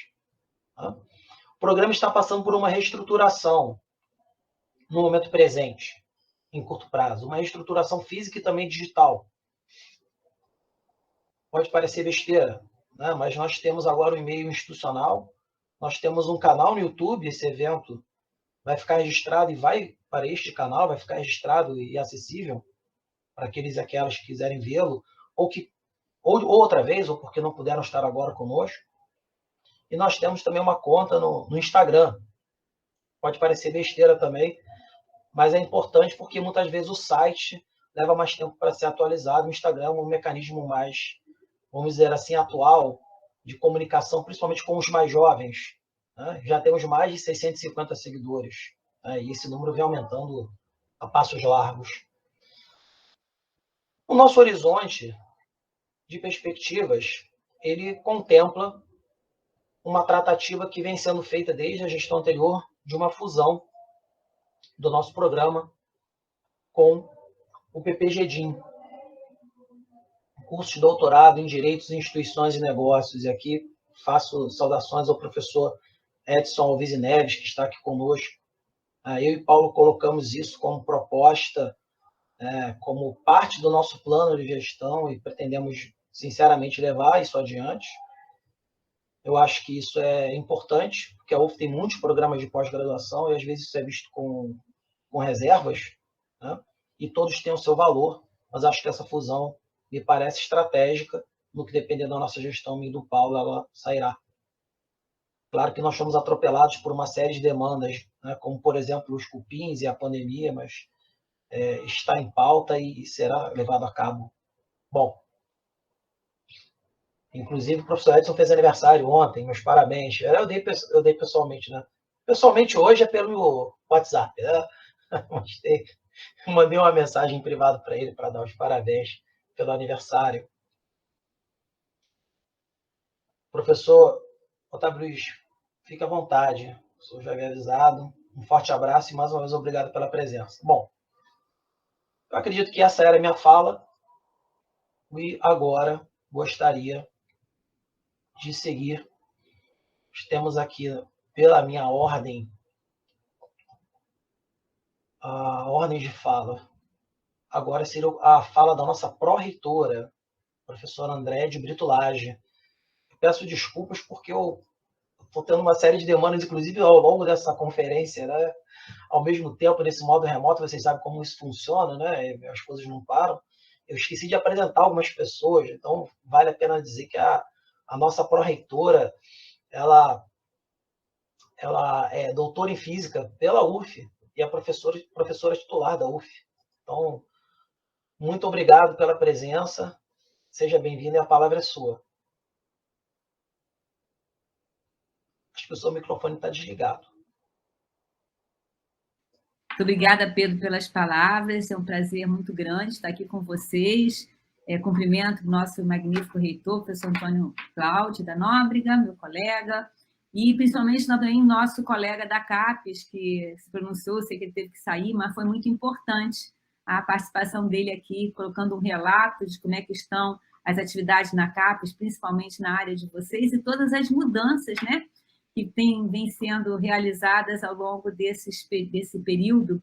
Tá? O programa está passando por uma reestruturação no momento presente, em curto prazo, uma reestruturação física e também digital. Pode parecer besteira, né? Mas nós temos agora um e-mail institucional, nós temos um canal no YouTube, esse evento vai ficar registrado e vai para este canal, vai ficar registrado e acessível para aqueles e aquelas que quiserem vê-lo, ou outra vez, ou porque não puderam estar agora conosco. E nós temos também uma conta no Instagram. Pode parecer besteira também, mas é importante porque muitas vezes o site leva mais tempo para ser atualizado. O Instagram é um mecanismo mais, vamos dizer assim, atual de comunicação, principalmente com os mais jovens. Né? Já temos mais de 650 seguidores, né? E esse número vem aumentando a passos largos. O nosso horizonte de perspectivas, ele contempla uma tratativa que vem sendo feita desde a gestão anterior de uma fusão do nosso programa com o PPGDIN, curso de doutorado em Direitos, Instituições e Negócios. E aqui faço saudações ao professor Edson Alves Neves, que está aqui conosco. Eu e Paulo colocamos isso como proposta, como parte do nosso plano de gestão, e pretendemos, sinceramente, levar isso adiante. Eu acho que isso é importante, porque a UF tem muitos programas de pós-graduação e, às vezes, isso é visto com reservas, né? E todos têm o seu valor, mas acho que essa fusão me parece estratégica, no que depender da nossa gestão e do Paulo, ela sairá. Claro que nós fomos atropelados por uma série de demandas, né, como, por exemplo, os cupins e a pandemia, mas está em pauta e será levado a cabo. Bom, Inclusive, o professor Edson fez aniversário ontem, meus parabéns. Eu dei pessoalmente, né? Pessoalmente hoje é pelo WhatsApp, né? Mandei uma mensagem privada para ele para dar os parabéns pelo aniversário. Professor Otávio Luiz, fique à vontade. O senhor já havia avisado. Um forte abraço e mais uma vez obrigado pela presença. Bom, eu acredito que essa era a minha fala e agora gostaria de seguir. Temos aqui, pela minha ordem, a ordem de fala. Agora seria a fala da nossa pró-reitora, professora Andréa de Brito Lage. Peço desculpas porque eu estou tendo uma série de demandas, inclusive ao longo dessa conferência, né? Ao mesmo tempo, nesse modo remoto, vocês sabem como isso funciona, né? As coisas não param. Eu esqueci de apresentar algumas pessoas, então vale a pena dizer que a nossa pró-reitora, ela é doutora em física pela UF e é professora titular da UF. Então, muito obrigado pela presença. Seja bem-vindo e a palavra é sua. Acho que o seu microfone está desligado. Muito obrigada, Pedro, pelas palavras. É um prazer muito grande estar aqui com vocês. Cumprimento o nosso magnífico reitor, professor Antônio Cláudio da Nóbrega, meu colega, e principalmente também nosso colega da CAPES, que se pronunciou, sei que ele teve que sair, mas foi muito importante a participação dele aqui, colocando um relato de como é que estão as atividades na CAPES, principalmente na área de vocês, e todas as mudanças, né, que vêm sendo realizadas ao longo desse período,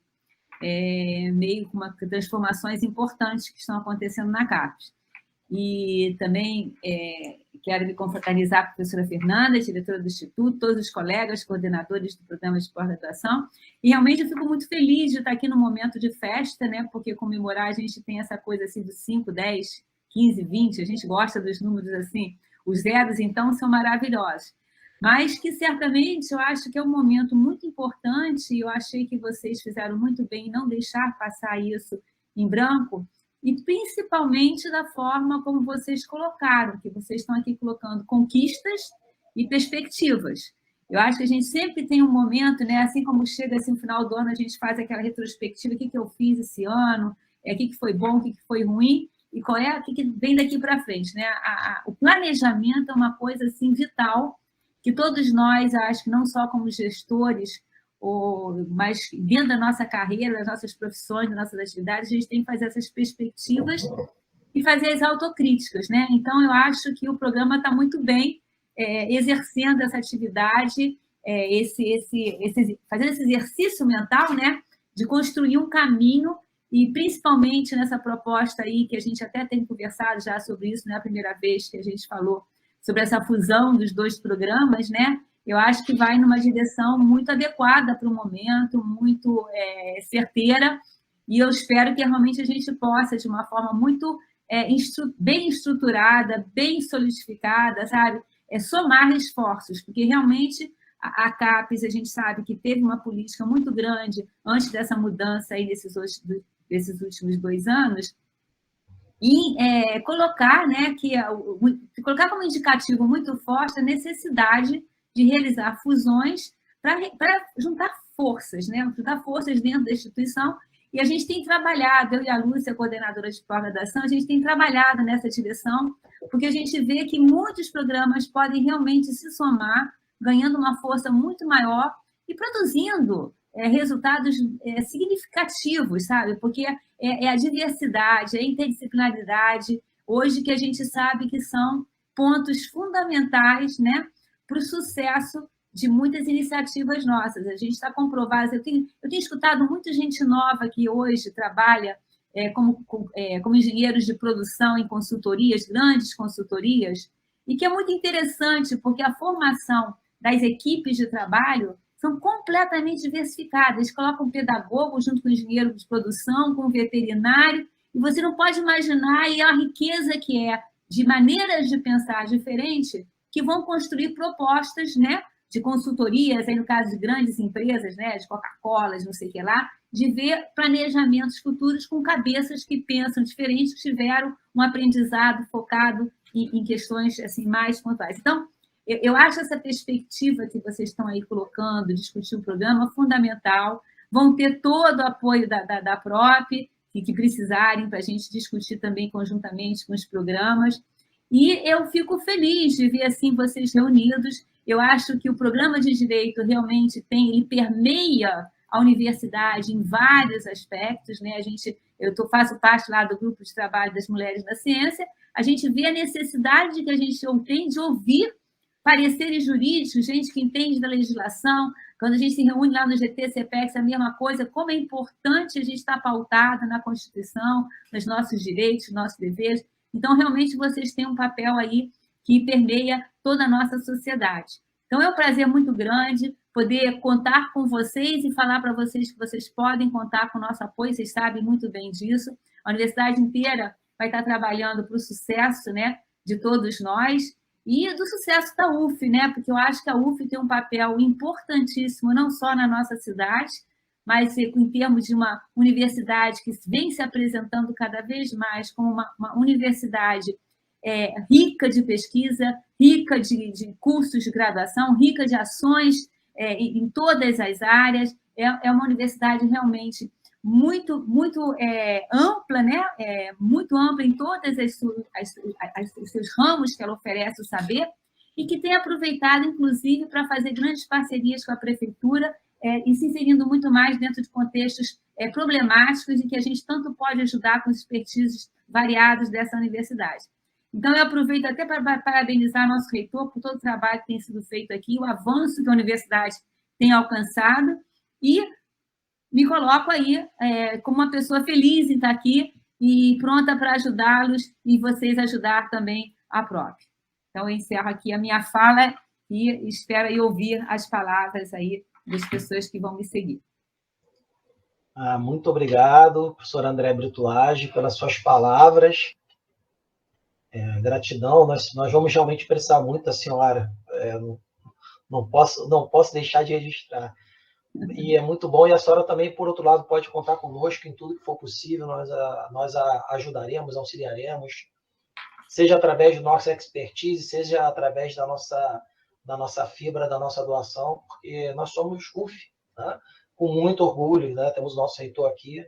meio com transformações importantes que estão acontecendo na CAPES. E também quero me confraternizar com a professora Fernanda, diretora do Instituto, todos os colegas, coordenadores do programa de pós-graduação, e realmente eu fico muito feliz de estar aqui no momento de festa, né, porque comemorar a gente tem essa coisa assim dos 5, 10, 15, 20, a gente gosta dos números assim, os zeros, então, são maravilhosos. Mas que, certamente, eu acho que é um momento muito importante, e eu achei que vocês fizeram muito bem em não deixar passar isso em branco, e principalmente da forma como vocês colocaram, que vocês estão aqui colocando conquistas e perspectivas. Eu acho que a gente sempre tem um momento, né, assim como chega assim, no final do ano, a gente faz aquela retrospectiva, o que eu fiz esse ano, o que foi bom, o que foi ruim, e o que vem daqui para frente. Né? O planejamento é uma coisa assim, vital, que todos nós, acho que não só como gestores, mas dentro da nossa carreira, das nossas profissões, das nossas atividades, a gente tem que fazer essas perspectivas e fazer as autocríticas. Né? Então, eu acho que o programa está muito bem exercendo essa atividade, fazendo esse exercício mental, né, de construir um caminho, e principalmente nessa proposta aí, que a gente até tem conversado já sobre isso, não é a primeira vez que a gente falou sobre essa fusão dos dois programas, né? Eu acho que vai numa direção muito adequada para o momento, muito certeira, e eu espero que realmente a gente possa, de uma forma muito bem estruturada, bem solidificada, sabe? Somar esforços, porque realmente a CAPES, a gente sabe que teve uma política muito grande antes dessa mudança aí desses últimos 2 anos, e colocar, né, colocar como indicativo muito forte a necessidade de realizar fusões para juntar forças, né, juntar forças dentro da instituição, e a gente tem trabalhado, eu e a Lúcia, coordenadora de pós-graduação, a gente tem trabalhado nessa direção, porque a gente vê que muitos programas podem realmente se somar, ganhando uma força muito maior e produzindo resultados significativos, sabe? Porque é a diversidade, é a interdisciplinaridade, hoje que a gente sabe que são pontos fundamentais, né, para o sucesso de muitas iniciativas nossas. A gente está comprovado, eu tenho escutado muita gente nova que hoje trabalha como engenheiros de produção em consultorias, grandes consultorias, e que é muito interessante, porque a formação das equipes de trabalho são completamente diversificadas. Eles colocam um pedagogo junto com o engenheiro de produção, com o veterinário, e você não pode imaginar a riqueza que é de maneiras de pensar diferentes que vão construir propostas, né, de consultorias, aí no caso de grandes empresas, né, de Coca-Cola, de não sei o que lá, de ver planejamentos futuros com cabeças que pensam diferente, que tiveram um aprendizado focado em questões assim, mais pontuais. Então, eu acho essa perspectiva que vocês estão aí colocando, discutir o programa, fundamental. Vão ter todo o apoio da PROP, que precisarem, para a gente discutir também conjuntamente com os programas. E eu fico feliz de ver assim vocês reunidos. Eu acho que o programa de direito realmente ele permeia a universidade em vários aspectos, né? Faço parte lá do grupo de trabalho das mulheres na ciência. A gente vê a necessidade que a gente tem de ouvir pareceres jurídicos, gente que entende da legislação. Quando a gente se reúne lá no GT-CPEX, a mesma coisa, como é importante a gente estar pautada na Constituição, nos nossos direitos, nos nossos deveres. Então, realmente, vocês têm um papel aí que permeia toda a nossa sociedade. Então, é um prazer muito grande poder contar com vocês e falar para vocês que vocês podem contar com o nosso apoio, vocês sabem muito bem disso. A universidade inteira vai estar trabalhando para o sucesso, né, de todos nós e do sucesso da UF, né, porque eu acho que a UF tem um papel importantíssimo, não só na nossa cidade, mas em termos de uma universidade que vem se apresentando cada vez mais como uma universidade rica de pesquisa, rica de cursos de graduação, rica de ações em todas as áreas. É uma universidade realmente muito, muito ampla, né? Muito ampla em todos os seus ramos que ela oferece o saber, e que tem aproveitado, inclusive, para fazer grandes parcerias com a prefeitura e se inserindo muito mais dentro de contextos problemáticos e que a gente tanto pode ajudar com os expertises variados dessa universidade. Então, eu aproveito até para parabenizar nosso reitor por todo o trabalho que tem sido feito aqui, o avanço que a universidade tem alcançado, e me coloco aí como uma pessoa feliz em estar aqui e pronta para ajudá-los e vocês ajudar também a PROP. Então, eu encerro aqui a minha fala e espero aí ouvir as palavras aí das pessoas que vão me seguir. Muito obrigado, professor André Brito Lage, pelas suas palavras. Gratidão, nós vamos realmente precisar muito da senhora. Não posso deixar de registrar. E é muito bom, e a senhora também, por outro lado, pode contar conosco em tudo que for possível, nós a ajudaremos, auxiliaremos, seja através da nossa expertise, seja através da nossa fibra, da nossa doação, porque nós somos UF, né? Com muito orgulho, né? Temos nosso reitor aqui,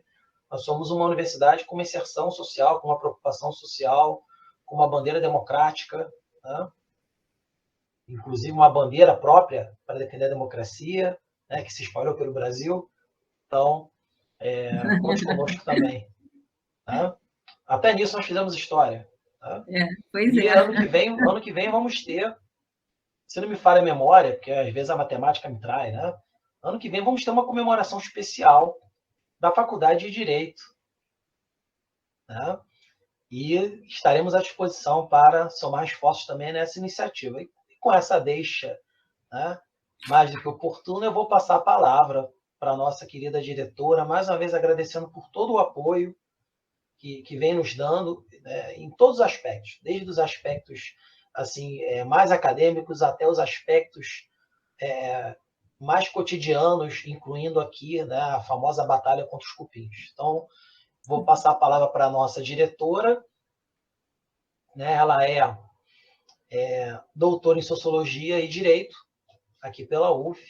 nós somos uma universidade com uma inserção social, com uma preocupação social, com uma bandeira democrática, né? Inclusive uma bandeira própria para defender a democracia, né? Que se espalhou pelo Brasil. Então, conte conosco também. Né? Até nisso nós fizemos história. Tá? Ano que vem vamos ter, se não me falha a memória, porque às vezes a matemática me trai, né? Ano que vem vamos ter uma comemoração especial da Faculdade de Direito. Né? E estaremos à disposição para somar esforços também nessa iniciativa. E com essa deixa, né, mais do que oportuna, eu vou passar a palavra para a nossa querida diretora, mais uma vez agradecendo por todo o apoio que vem nos dando, né, em todos os aspectos, desde os aspectos assim, mais acadêmicos até os aspectos mais cotidianos, incluindo aqui, né, a famosa batalha contra os cupins. Então, vou passar a palavra para a nossa diretora, né, ela é doutora em Sociologia e Direito, aqui pela UF,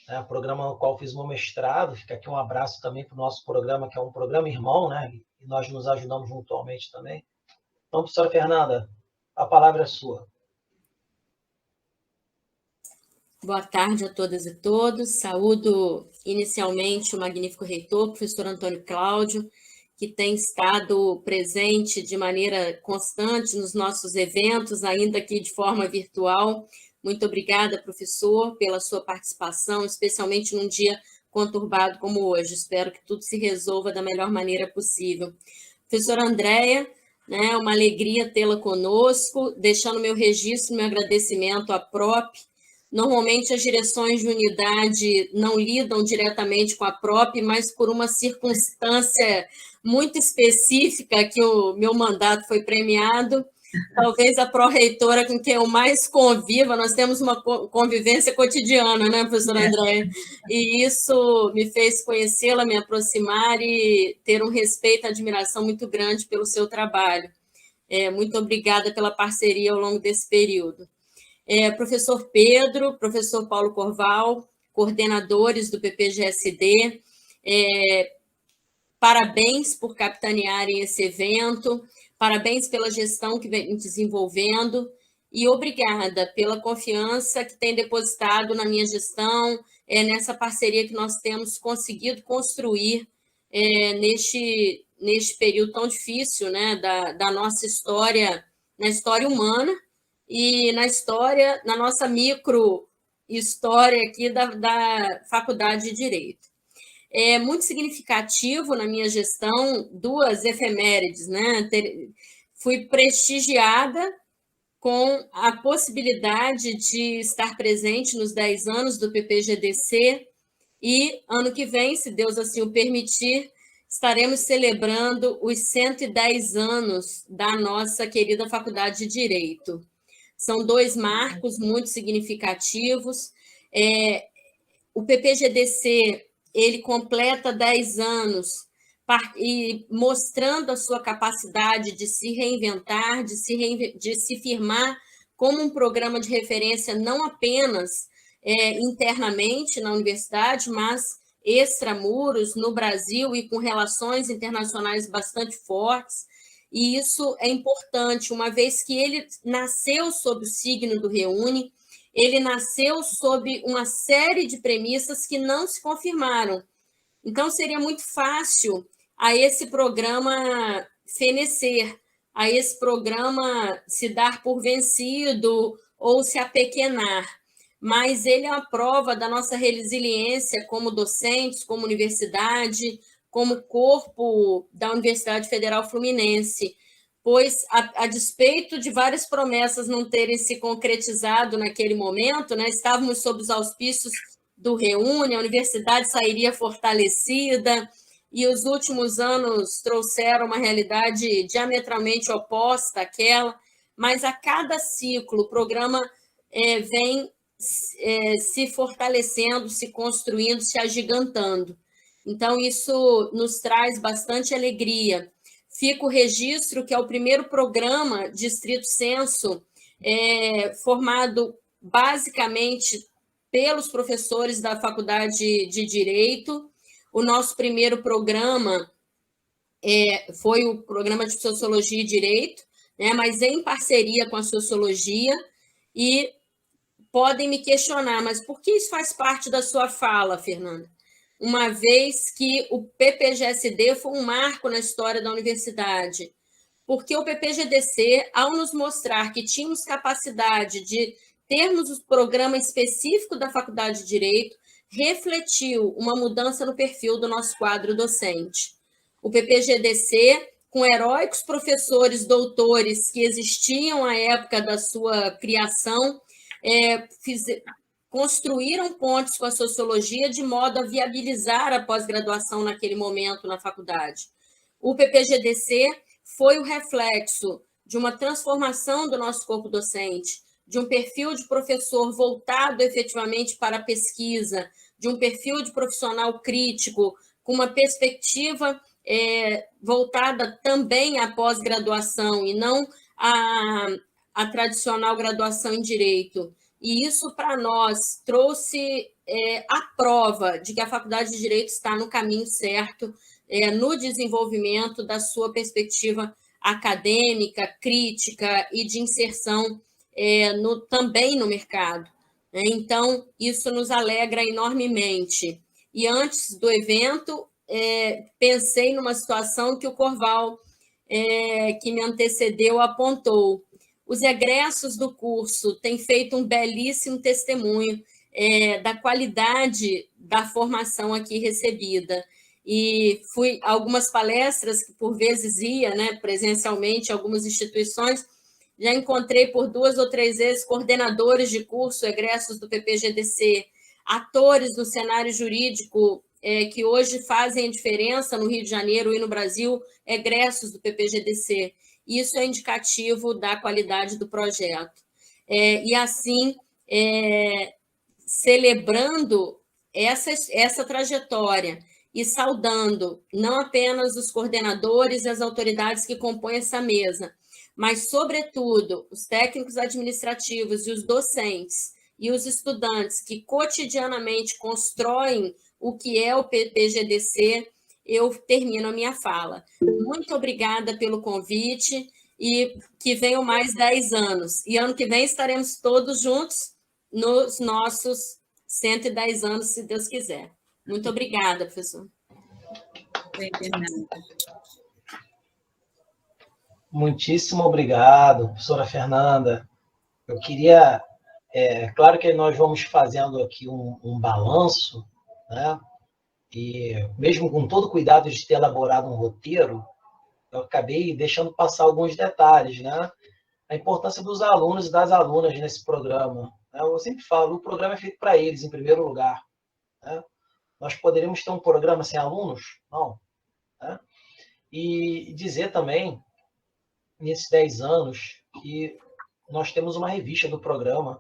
né, programa no qual fiz meu mestrado. Fica aqui um abraço também para o nosso programa, que é um programa irmão, né, e nós nos ajudamos mutuamente também. Então, professora Fernanda, a palavra é sua. Boa tarde a todas e todos. Saúdo inicialmente o magnífico reitor, professor Antônio Cláudio, que tem estado presente de maneira constante nos nossos eventos, ainda que de forma virtual. Muito obrigada, professor, pela sua participação, especialmente num dia conturbado como hoje. Espero que tudo se resolva da melhor maneira possível. Professora Andréia, né, uma alegria tê-la conosco, deixando meu registro, meu agradecimento à PROP. Normalmente, as direções de unidade não lidam diretamente com a PROP, mas por uma circunstância muito específica que o meu mandato foi premiado, talvez a pró-reitora com quem eu mais conviva, nós temos uma convivência cotidiana, né, professora Andréia? E isso me fez conhecê-la, me aproximar e ter um respeito e admiração muito grande pelo seu trabalho. Muito obrigada pela parceria ao longo desse período. Professor Pedro, professor Paulo Corval, coordenadores do PPGSD, parabéns por capitanearem esse evento, parabéns pela gestão que vem desenvolvendo e obrigada pela confiança que tem depositado na minha gestão, nessa parceria que nós temos conseguido construir neste período tão difícil, né, da nossa história, na história humana e na nossa micro-história aqui da Faculdade de Direito. É muito significativo na minha gestão 2 efemérides, né? Fui prestigiada com a possibilidade de estar presente nos 10 anos do PPGDC e ano que vem, se Deus assim o permitir, estaremos celebrando os 110 anos da nossa querida Faculdade de Direito. São 2 marcos muito significativos. O PPGDC ele completa 10 anos e mostrando a sua capacidade de se reinventar, de se firmar como um programa de referência não apenas internamente na universidade, mas extramuros no Brasil e com relações internacionais bastante fortes. E isso é importante, uma vez que ele nasceu sob o signo do Reúne, ele nasceu sob uma série de premissas que não se confirmaram. Então, seria muito fácil a esse programa fenecer, a esse programa se dar por vencido ou se apequenar. Mas ele é a prova da nossa resiliência como docentes, como universidade, como corpo da Universidade Federal Fluminense, pois, a despeito de várias promessas não terem se concretizado naquele momento, né, estávamos sob os auspícios do Reúne, a universidade sairia fortalecida, e os últimos anos trouxeram uma realidade diametralmente oposta àquela, mas a cada ciclo o programa vem se fortalecendo, se construindo, se agigantando. Então, isso nos traz bastante alegria. Fica o registro que é o primeiro programa de estrito senso formado basicamente pelos professores da Faculdade de Direito. O nosso primeiro programa foi o programa de Sociologia e Direito, né, mas em parceria com a Sociologia, e podem me questionar, mas por que isso faz parte da sua fala, Fernanda? Uma vez que o PPGSD foi um marco na história da universidade, porque o PPGDC, ao nos mostrar que tínhamos capacidade de termos o programa específico da Faculdade de Direito, refletiu uma mudança no perfil do nosso quadro docente. O PPGDC, com heróicos professores doutores que existiam à época da sua criação, construíram pontes com a sociologia de modo a viabilizar a pós-graduação naquele momento na faculdade. O PPGDC foi o reflexo de uma transformação do nosso corpo docente, de um perfil de professor voltado efetivamente para a pesquisa, de um perfil de profissional crítico, com uma perspectiva voltada também à pós-graduação e não à tradicional graduação em Direito. E isso, para nós, trouxe a prova de que a Faculdade de Direito está no caminho certo, no desenvolvimento da sua perspectiva acadêmica, crítica e de inserção também no mercado. Então, isso nos alegra enormemente. E antes do evento, pensei numa situação que o Corval, que me antecedeu, apontou. Os egressos do curso têm feito um belíssimo testemunho da qualidade da formação aqui recebida. E fui a algumas palestras, que por vezes ia, né, presencialmente, em algumas instituições, já encontrei por 2 ou 3 vezes coordenadores de curso, egressos do PPGDC, atores do cenário jurídico que hoje fazem a diferença no Rio de Janeiro e no Brasil, egressos do PPGDC. isso é indicativo da qualidade do projeto. E assim, celebrando essa trajetória e saudando não apenas os coordenadores e as autoridades que compõem essa mesa, mas, sobretudo, os técnicos administrativos e os docentes e os estudantes que cotidianamente constroem o que é o PPGDC, eu termino a minha fala. Muito obrigada pelo convite e que venham mais 10 anos. E ano que vem estaremos todos juntos nos nossos 110 anos, se Deus quiser. Muito obrigada, professor. Muitíssimo obrigado, professora Fernanda. Eu queria... claro que nós vamos fazendo aqui um balanço, né? E mesmo com todo o cuidado de ter elaborado um roteiro, eu acabei deixando passar alguns detalhes, né? A importância dos alunos e das alunas nesse programa. Eu sempre falo, o programa é feito para eles, em primeiro lugar. Né? Nós poderíamos ter um programa sem alunos? Não. Né? E dizer também, nesses 10 anos, que nós temos uma revista do programa,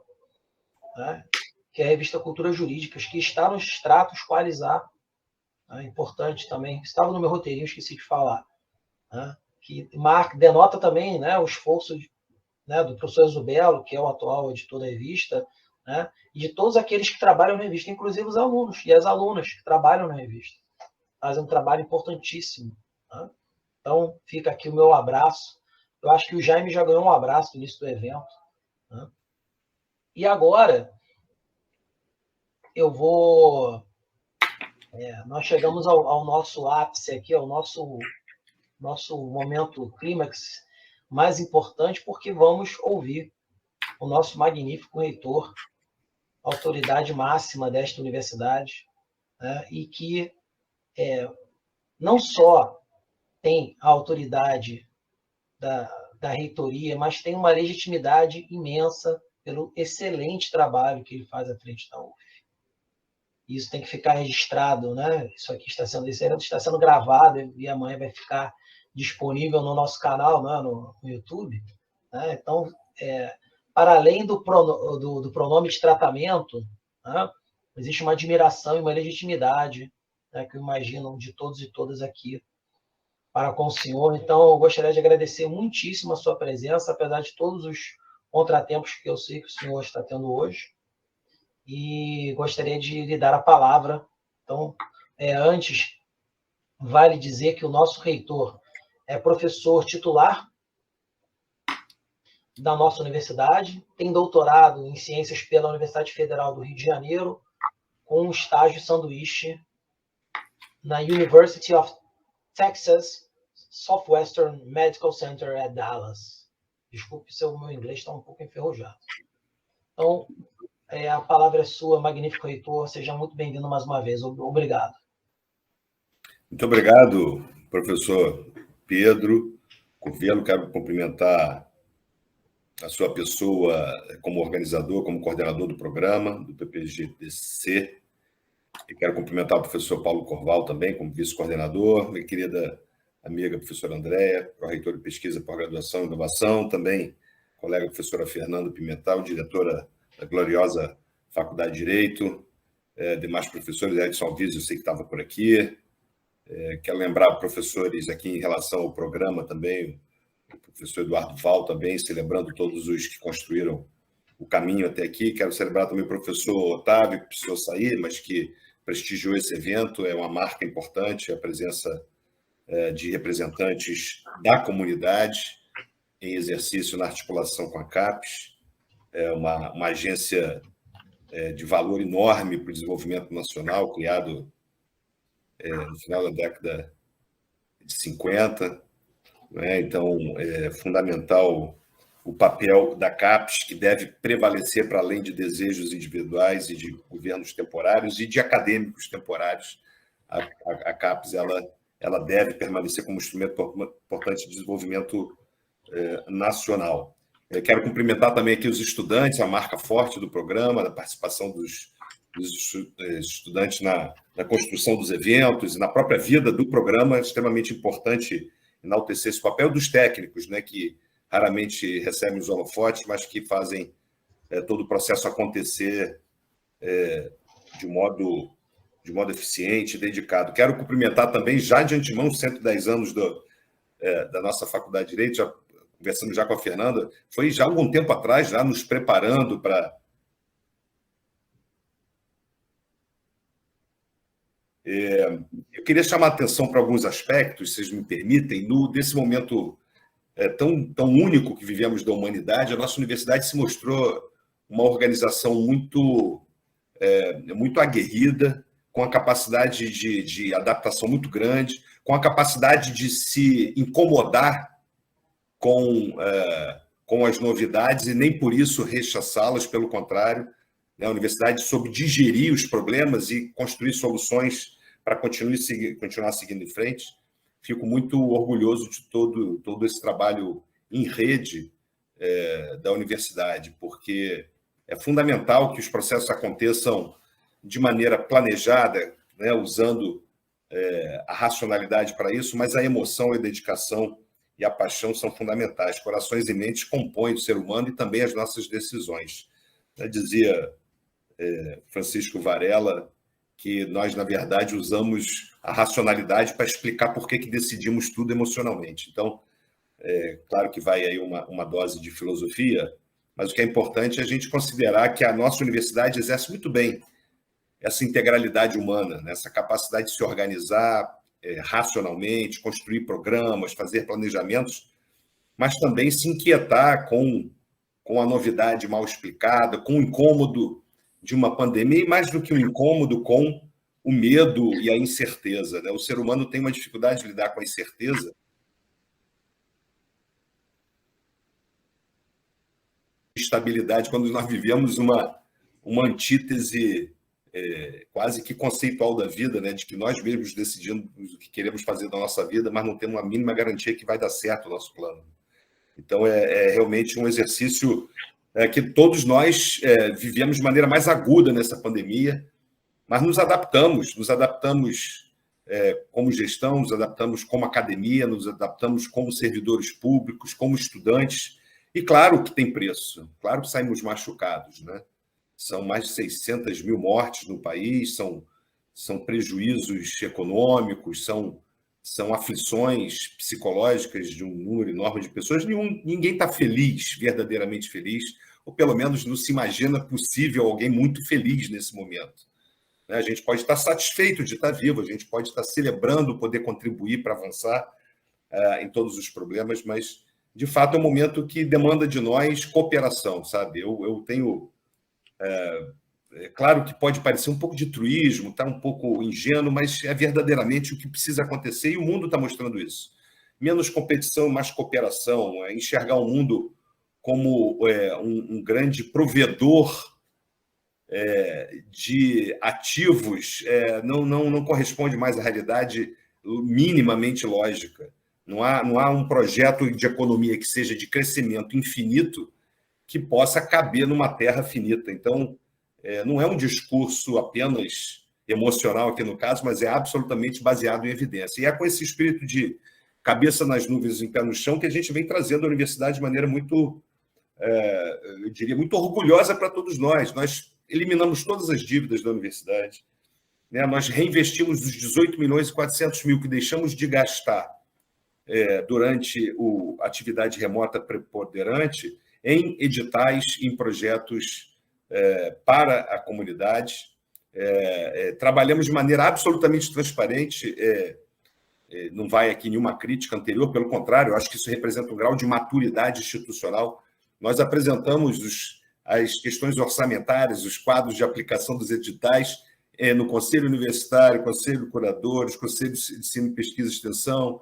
né? Que é a revista Culturas Jurídicas, que está no extrato esqualizar. É importante também. Estava no meu roteirinho, esqueci de falar. Né? Que denota também, né, o esforço né, do professor Zubelo, que é o atual editor da revista, né, e de todos aqueles que trabalham na revista, inclusive os alunos e as alunas que trabalham na revista. Fazem um trabalho importantíssimo. Né? Então, fica aqui o meu abraço. Eu acho que o Jaime já ganhou um abraço no início do evento. Né? E agora, eu vou... nós chegamos ao nosso ápice aqui, ao nosso momento clímax mais importante, porque vamos ouvir o nosso magnífico reitor, autoridade máxima desta universidade, né, e que não só tem a autoridade da reitoria, mas tem uma legitimidade imensa pelo excelente trabalho que ele faz à frente da UF. Isso tem que ficar registrado, né? Isso aqui está sendo gravado e amanhã vai ficar disponível no nosso canal, né? no YouTube. Né? Então, para além do pronome de tratamento, né? Existe uma admiração e uma legitimidade, né? Que eu imagino de todos e todas aqui para com o senhor. Então, eu gostaria de agradecer muitíssimo a sua presença, apesar de todos os contratempos que eu sei que o senhor está tendo hoje. E gostaria de lhe dar a palavra. Então, antes, vale dizer que o nosso reitor é professor titular da nossa universidade, tem doutorado em ciências pela Universidade Federal do Rio de Janeiro, com um estágio sanduíche na University of Texas Southwestern Medical Center at Dallas. Desculpe se o meu inglês está um pouco enferrujado. Então, a palavra é sua, magnífico reitor. Seja muito bem-vindo mais uma vez. Obrigado. Muito obrigado, professor Pedro Curvelo. Quero cumprimentar a sua pessoa como organizador, como coordenador do programa do PPGDC. E quero cumprimentar o professor Paulo Corval também, como vice-coordenador, minha querida amiga professora Andréia, pró-reitora de pesquisa, pós-graduação e inovação, também colega professora Fernanda Pimentel, diretora da gloriosa Faculdade de Direito, demais professores, Edson Alves, eu sei que estava por aqui. Quero lembrar professores aqui em relação ao programa também, o professor Eduardo Val também, celebrando todos os que construíram o caminho até aqui. Quero celebrar também o professor Otávio, que precisou sair, mas que prestigiou esse evento. É uma marca importante a presença de representantes da comunidade em exercício na articulação com a CAPES. É uma agência de valor enorme para o desenvolvimento nacional, criado no final da década de 50. Né? Então, é fundamental o papel da CAPES, que deve prevalecer para além de desejos individuais e de governos temporários e de acadêmicos temporários. A CAPES ela deve permanecer como instrumento importante de desenvolvimento nacional. Eu quero cumprimentar também aqui os estudantes, a marca forte do programa, da participação dos estudantes na construção dos eventos e na própria vida do programa. É extremamente importante enaltecer esse papel dos técnicos, né, que raramente recebem os holofotes, mas que fazem todo o processo acontecer de modo eficiente e dedicado. Quero cumprimentar também, já de antemão, 110 anos da nossa Faculdade de Direito, já conversando já com a Fernanda, foi já algum tempo atrás, já nos preparando para... Eu queria chamar a atenção para alguns aspectos, se vocês me permitem, desse momento tão único que vivemos da humanidade. A nossa universidade se mostrou uma organização muito aguerrida, com a capacidade de adaptação muito grande, com a capacidade de se incomodar com as novidades e nem por isso rechaçá-las, pelo contrário, né? A universidade soube digerir os problemas e construir soluções para continuar seguindo em frente. Fico muito orgulhoso de todo esse trabalho em rede da universidade, porque é fundamental que os processos aconteçam de maneira planejada, né, usando a racionalidade para isso, mas a emoção, a dedicação e a paixão são fundamentais. Corações e mentes compõem o ser humano e também as nossas decisões. Já dizia Francisco Varela que nós, na verdade, usamos a racionalidade para explicar por que decidimos tudo emocionalmente. Então, claro que vai aí uma dose de filosofia, mas o que é importante é a gente considerar que a nossa universidade exerce muito bem essa integralidade humana, né? Essa capacidade de se organizar racionalmente, construir programas, fazer planejamentos, mas também se inquietar com a novidade mal explicada, com o incômodo de uma pandemia, e mais do que o incômodo, com o medo e a incerteza, né? O ser humano tem uma dificuldade de lidar com a incerteza. Estabilidade, quando nós vivemos uma antítese quase que conceitual da vida, né? De que nós mesmos decidimos o que queremos fazer da nossa vida, mas não temos uma mínima garantia que vai dar certo o nosso plano. Então, é realmente um exercício que todos nós vivemos de maneira mais aguda nessa pandemia, mas nos adaptamos como gestão, nos adaptamos como academia, nos adaptamos como servidores públicos, como estudantes, e claro que tem preço, claro que saímos machucados, né? São mais de 600 mil mortes no país, são prejuízos econômicos, são aflições psicológicas de um número enorme de pessoas. Ninguém está feliz, verdadeiramente feliz, ou pelo menos não se imagina possível alguém muito feliz nesse momento. A gente pode estar satisfeito de estar vivo, a gente pode estar celebrando poder contribuir para avançar em todos os problemas, mas, de fato, é um momento que demanda de nós cooperação, sabe? Eu tenho... claro que pode parecer um pouco de truísmo, está um pouco ingênuo, mas é verdadeiramente o que precisa acontecer e o mundo está mostrando isso. Menos competição, mais cooperação, enxergar o mundo como um grande provedor de ativos não corresponde mais à realidade minimamente lógica. Não há um projeto de economia que seja de crescimento infinito que possa caber numa terra finita. Então, não é um discurso apenas emocional aqui no caso, mas é absolutamente baseado em evidência. E é com esse espírito de cabeça nas nuvens e pé no chão que a gente vem trazendo a universidade de maneira muito, eu diria, muito orgulhosa para todos nós. Nós eliminamos todas as dívidas da universidade, né? Nós reinvestimos os 18 milhões e 400 mil que deixamos de gastar durante a atividade remota preponderante em editais, em projetos para a comunidade. Trabalhamos de maneira absolutamente transparente, não vai aqui nenhuma crítica anterior, pelo contrário, eu acho que isso representa um grau de maturidade institucional. Nós apresentamos as questões orçamentárias, os quadros de aplicação dos editais no Conselho Universitário, Conselho de Curadores, Conselho de Ensino, Pesquisa e Extensão,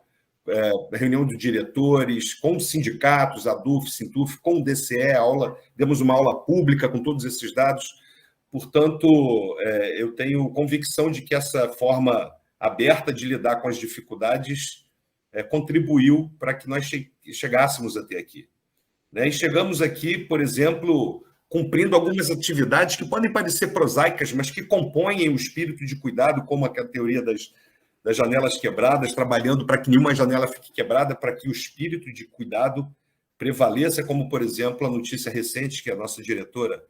reunião de diretores, com sindicatos, ADUF, Sintuf, com o DCE, demos uma aula pública com todos esses dados. Portanto, eu tenho convicção de que essa forma aberta de lidar com as dificuldades contribuiu para que nós chegássemos até aqui. Né? E chegamos aqui, por exemplo, cumprindo algumas atividades que podem parecer prosaicas, mas que compõem o espírito de cuidado, como a teoria das janelas quebradas, trabalhando para que nenhuma janela fique quebrada, para que o espírito de cuidado prevaleça, como, por exemplo, a notícia recente que a nossa diretora,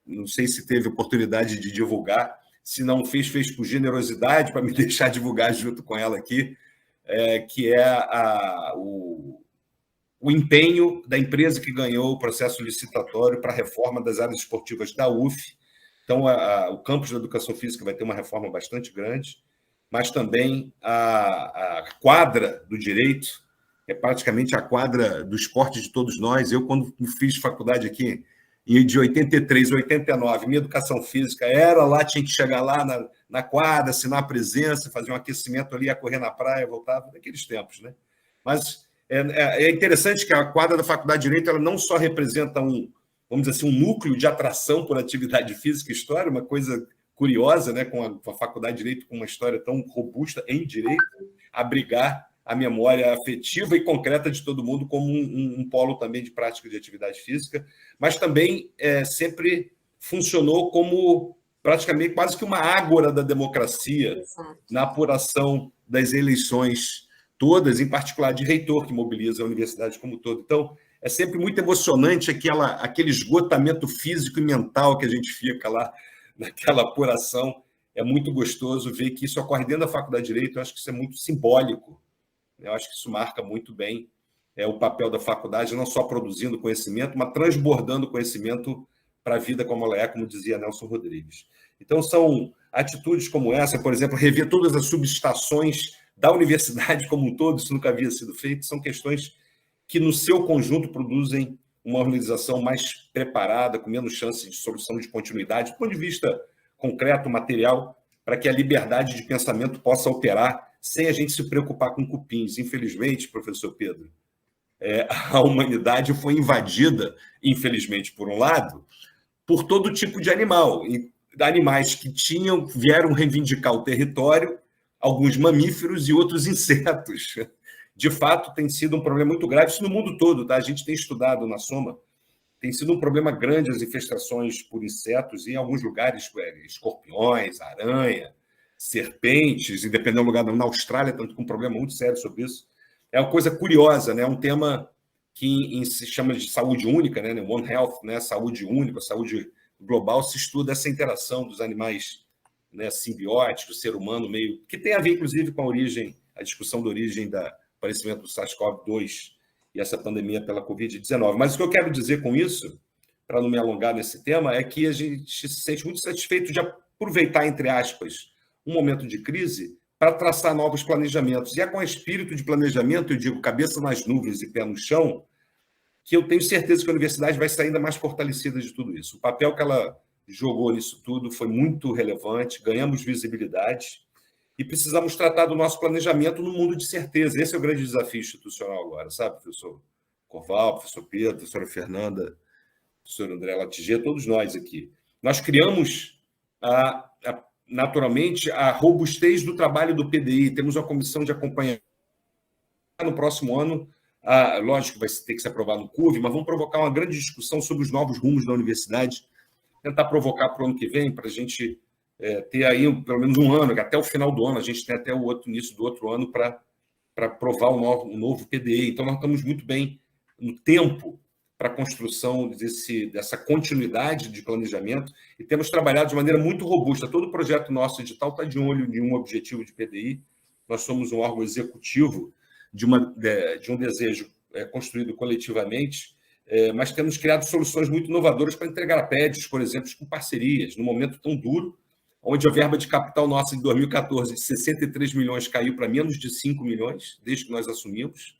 não sei se teve oportunidade de divulgar, se não fez por generosidade para me deixar divulgar junto com ela aqui, que é o empenho da empresa que ganhou o processo licitatório para a reforma das áreas esportivas da UF. Então, o campus da educação física vai ter uma reforma bastante grande, mas também a quadra do direito, é praticamente a quadra do esporte de todos nós. Eu, quando fiz faculdade aqui, de 83 a 89, minha educação física era lá, tinha que chegar lá na quadra, assinar a presença, fazer um aquecimento ali, ia correr na praia, voltava, naqueles tempos, né? Mas é interessante que a quadra da Faculdade de Direito ela não só representa vamos dizer assim, um núcleo de atração por atividade física e história, uma coisa curiosa, né, com a Faculdade de Direito com uma história tão robusta em direito, abrigar a memória afetiva e concreta de todo mundo como um polo também de prática de atividade física, mas também sempre funcionou como praticamente quase que uma ágora da democracia. Exato. Na apuração das eleições todas, em particular de reitor, que mobiliza a universidade como um todo. Então, é sempre muito emocionante aquele esgotamento físico e mental que a gente fica lá naquela apuração. É muito gostoso ver que isso ocorre dentro da Faculdade de Direito. Eu acho que isso é muito simbólico. Eu acho que isso marca muito bem o papel da faculdade, não só produzindo conhecimento, mas transbordando conhecimento para a vida como ela é, como dizia Nelson Rodrigues. Então, são atitudes como essa, por exemplo, rever todas as subestações da universidade como um todo, isso nunca havia sido feito, são questões que, no seu conjunto, produzem uma organização mais preparada, com menos chance de solução de continuidade, do ponto de vista concreto, material, para que a liberdade de pensamento possa operar sem a gente se preocupar com cupins. Infelizmente, professor Pedro, a humanidade foi invadida, infelizmente, por um lado, por todo tipo de animal. E animais que vieram reivindicar o território, alguns mamíferos e outros insetos. De fato, tem sido um problema muito grave, isso no mundo todo, tá? A gente tem estudado na Soma, tem sido um problema grande as infestações por insetos, e em alguns lugares, escorpiões, aranha, serpentes, e dependendo do lugar, na Austrália, tanto com um problema muito sério sobre isso. É uma coisa curiosa, né? É um tema que se chama de saúde única, né? One Health, né? Saúde única, saúde global, se estuda essa interação dos animais, né, simbióticos, o ser humano meio... que tem a ver, inclusive, com a discussão da origem do aparecimento do SARS-CoV-2 e essa pandemia pela Covid-19. Mas o que eu quero dizer com isso, para não me alongar nesse tema, é que a gente se sente muito satisfeito de aproveitar, entre aspas, um momento de crise para traçar novos planejamentos. E é com espírito de planejamento, eu digo, cabeça nas nuvens e pé no chão, que eu tenho certeza que a universidade vai sair ainda mais fortalecida de tudo isso. O papel que ela jogou nisso tudo foi muito relevante, ganhamos visibilidade e precisamos tratar do nosso planejamento no mundo de certeza. Esse é o grande desafio institucional agora, sabe, professor Corval, professor Pedro, professora Fernanda, professor André Latiger, todos nós aqui. Nós criamos, naturalmente, a robustez do trabalho do PDI. Temos uma comissão de acompanhamento no próximo ano. Lógico que vai ter que se aprovar no CUV, mas vamos provocar uma grande discussão sobre os novos rumos da universidade, tentar provocar para o ano que vem, para a gente ter aí pelo menos um ano, que até o final do ano, a gente tem até o início do outro ano para aprovar um novo PDI. Então, nós estamos muito bem no tempo para a construção dessa continuidade de planejamento e temos trabalhado de maneira muito robusta. Todo o projeto nosso edital está de olho em um objetivo de PDI. Nós somos um órgão executivo de um desejo construído coletivamente, mas temos criado soluções muito inovadoras para entregar PEDs, por exemplo, com parcerias, num momento tão duro, onde a verba de capital nossa de 2014 de 63 milhões caiu para menos de 5 milhões, desde que nós assumimos,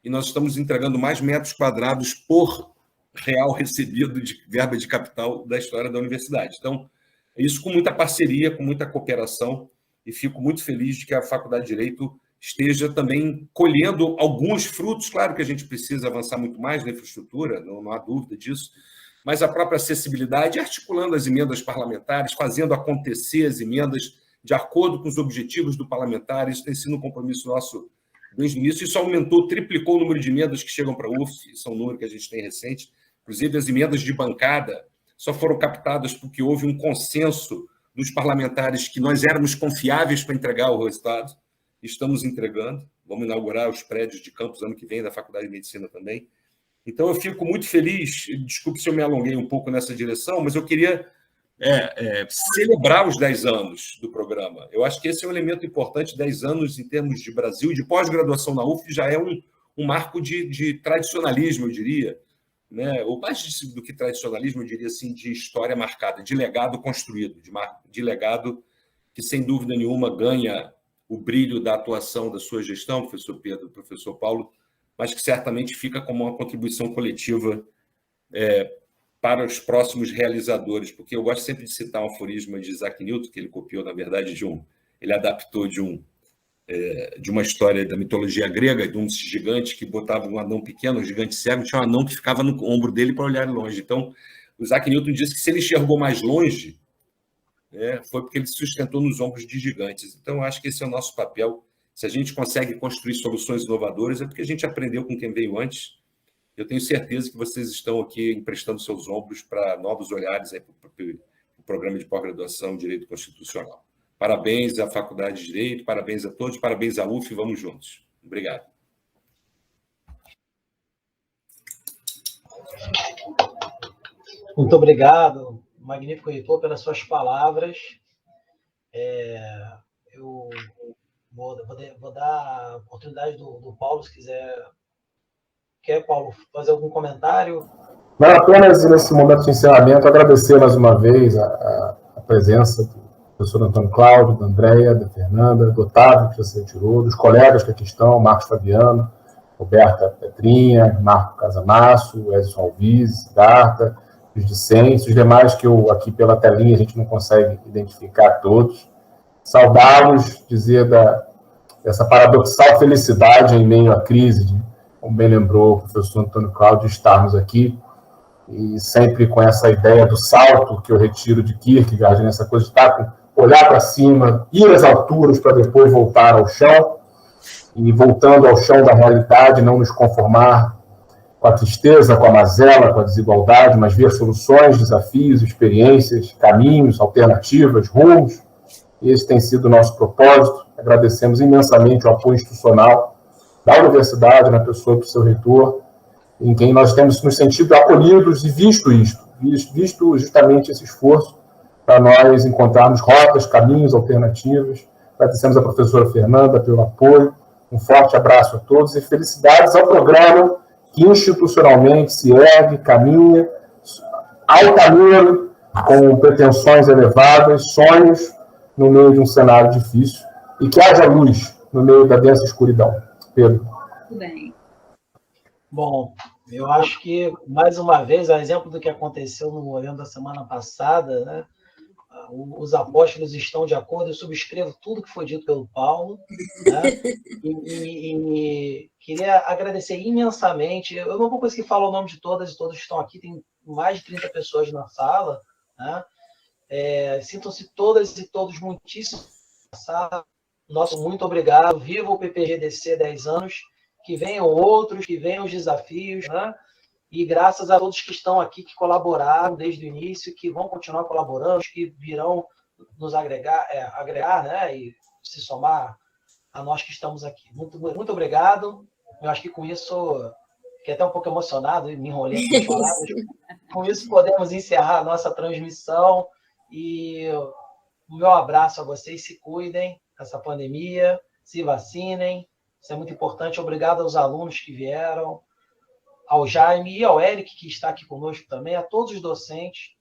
e nós estamos entregando mais metros quadrados por real recebido de verba de capital da história da universidade. Então, isso com muita parceria, com muita cooperação, e fico muito feliz de que a Faculdade de Direito esteja também colhendo alguns frutos. Claro que a gente precisa avançar muito mais na infraestrutura, não há dúvida disso, mas a própria acessibilidade, articulando as emendas parlamentares, fazendo acontecer as emendas de acordo com os objetivos do parlamentar. Isso tem sido um compromisso nosso desde o início. Isso aumentou, triplicou o número de emendas que chegam para a UF, isso é um número que a gente tem recente. Inclusive, as emendas de bancada só foram captadas porque houve um consenso dos parlamentares que nós éramos confiáveis para entregar o resultado. Estamos entregando. Vamos inaugurar os prédios de campus ano que vem, da Faculdade de Medicina também. Então, eu fico muito feliz. Desculpe se eu me alonguei um pouco nessa direção, mas eu queria celebrar os 10 anos do programa. Eu acho que esse é um elemento importante. 10 anos em termos de Brasil, de pós-graduação na UF, já é um marco de tradicionalismo, eu diria, né? Ou mais do que tradicionalismo, eu diria assim, de história marcada, de legado construído, de legado que, sem dúvida nenhuma, ganha o brilho da atuação da sua gestão, professor Pedro, professor Paulo, mas que certamente fica como uma contribuição coletiva para os próximos realizadores, porque eu gosto sempre de citar um aforismo de Isaac Newton, que ele copiou, na verdade, ele adaptou de uma história da mitologia grega, de um gigante que botava um anão pequeno, um gigante cego, tinha um anão que ficava no ombro dele para olhar longe. Então, o Isaac Newton disse que se ele enxergou mais longe, foi porque ele se sustentou nos ombros de gigantes. Então, eu acho que esse é o nosso papel. Se a gente consegue construir soluções inovadoras, é porque a gente aprendeu com quem veio antes. Eu tenho certeza que vocês estão aqui emprestando seus ombros para novos olhares para o programa de pós-graduação em Direito Constitucional. Parabéns à Faculdade de Direito, parabéns a todos, parabéns à UF, vamos juntos. Obrigado. Muito obrigado, magnífico reitor, pelas suas palavras. Eu vou dar a oportunidade do Paulo, se quiser. Quer, Paulo, fazer algum comentário? Não, apenas nesse momento de encerramento, agradecer mais uma vez a presença do professor Antônio Cláudio, da Andréia, da Fernanda, do Otávio, que já se retirou, dos colegas que aqui estão, Marcos Fabiano, Roberta Petrinha, Marco Casamasso, Edson Alviz, Darta, os discentes, os demais que aqui pela telinha a gente não consegue identificar todos. Saudá-los, dizer dessa paradoxal felicidade em meio à crise, como bem lembrou o professor Antônio Cláudio, de estarmos aqui, e sempre com essa ideia do salto que eu retiro de Kierkegaard, nessa coisa de olhar para cima, ir às alturas para depois voltar ao chão, e voltando ao chão da realidade, não nos conformar com a tristeza, com a mazela, com a desigualdade, mas ver soluções, desafios, experiências, caminhos, alternativas, rumos. E esse tem sido o nosso propósito. Agradecemos imensamente o apoio institucional da universidade, na pessoa do seu reitor, em quem nós temos nos sentido acolhidos e visto justamente esse esforço para nós encontrarmos rotas, caminhos, alternativas. Agradecemos à professora Fernanda pelo apoio. Um forte abraço a todos e felicidades ao programa que institucionalmente se ergue, caminha, altaneiro, com pretensões elevadas, sonhos no meio de um cenário difícil, e que haja luz no meio da densa escuridão. Pedro. Muito bem. Bom, eu acho que, mais uma vez, a exemplo do que aconteceu no evento da semana passada, né, os apóstolos estão de acordo, eu subscrevo tudo que foi dito pelo Paulo, né, e queria agradecer imensamente. Eu não vou conseguir falar o nome de todas e todos que estão aqui, tem mais de 30 pessoas na sala, né? Sintam-se todas e todos muitíssimo na nosso muito obrigado. Viva o PPGDC 10 anos, que venham outros, que venham os desafios, né? E graças a todos que estão aqui, que colaboraram desde o início, que vão continuar colaborando, que virão nos agregar, né? E se somar a nós que estamos aqui. Muito, muito obrigado. Eu acho que com isso, fiquei até um pouco emocionado, me enrolei aqui para falar, com isso podemos encerrar a nossa transmissão. E o meu abraço a vocês, se cuidem dessa pandemia, se vacinem, isso é muito importante. Obrigado aos alunos que vieram, ao Jaime e ao Eric, que está aqui conosco também, a todos os docentes,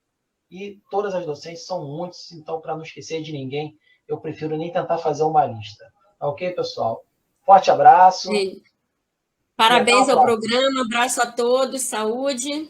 e todas as docentes são muitos, então, para não esquecer de ninguém, eu prefiro nem tentar fazer uma lista. Ok, pessoal? Forte abraço. Parabéns ao programa, abraço a todos, saúde.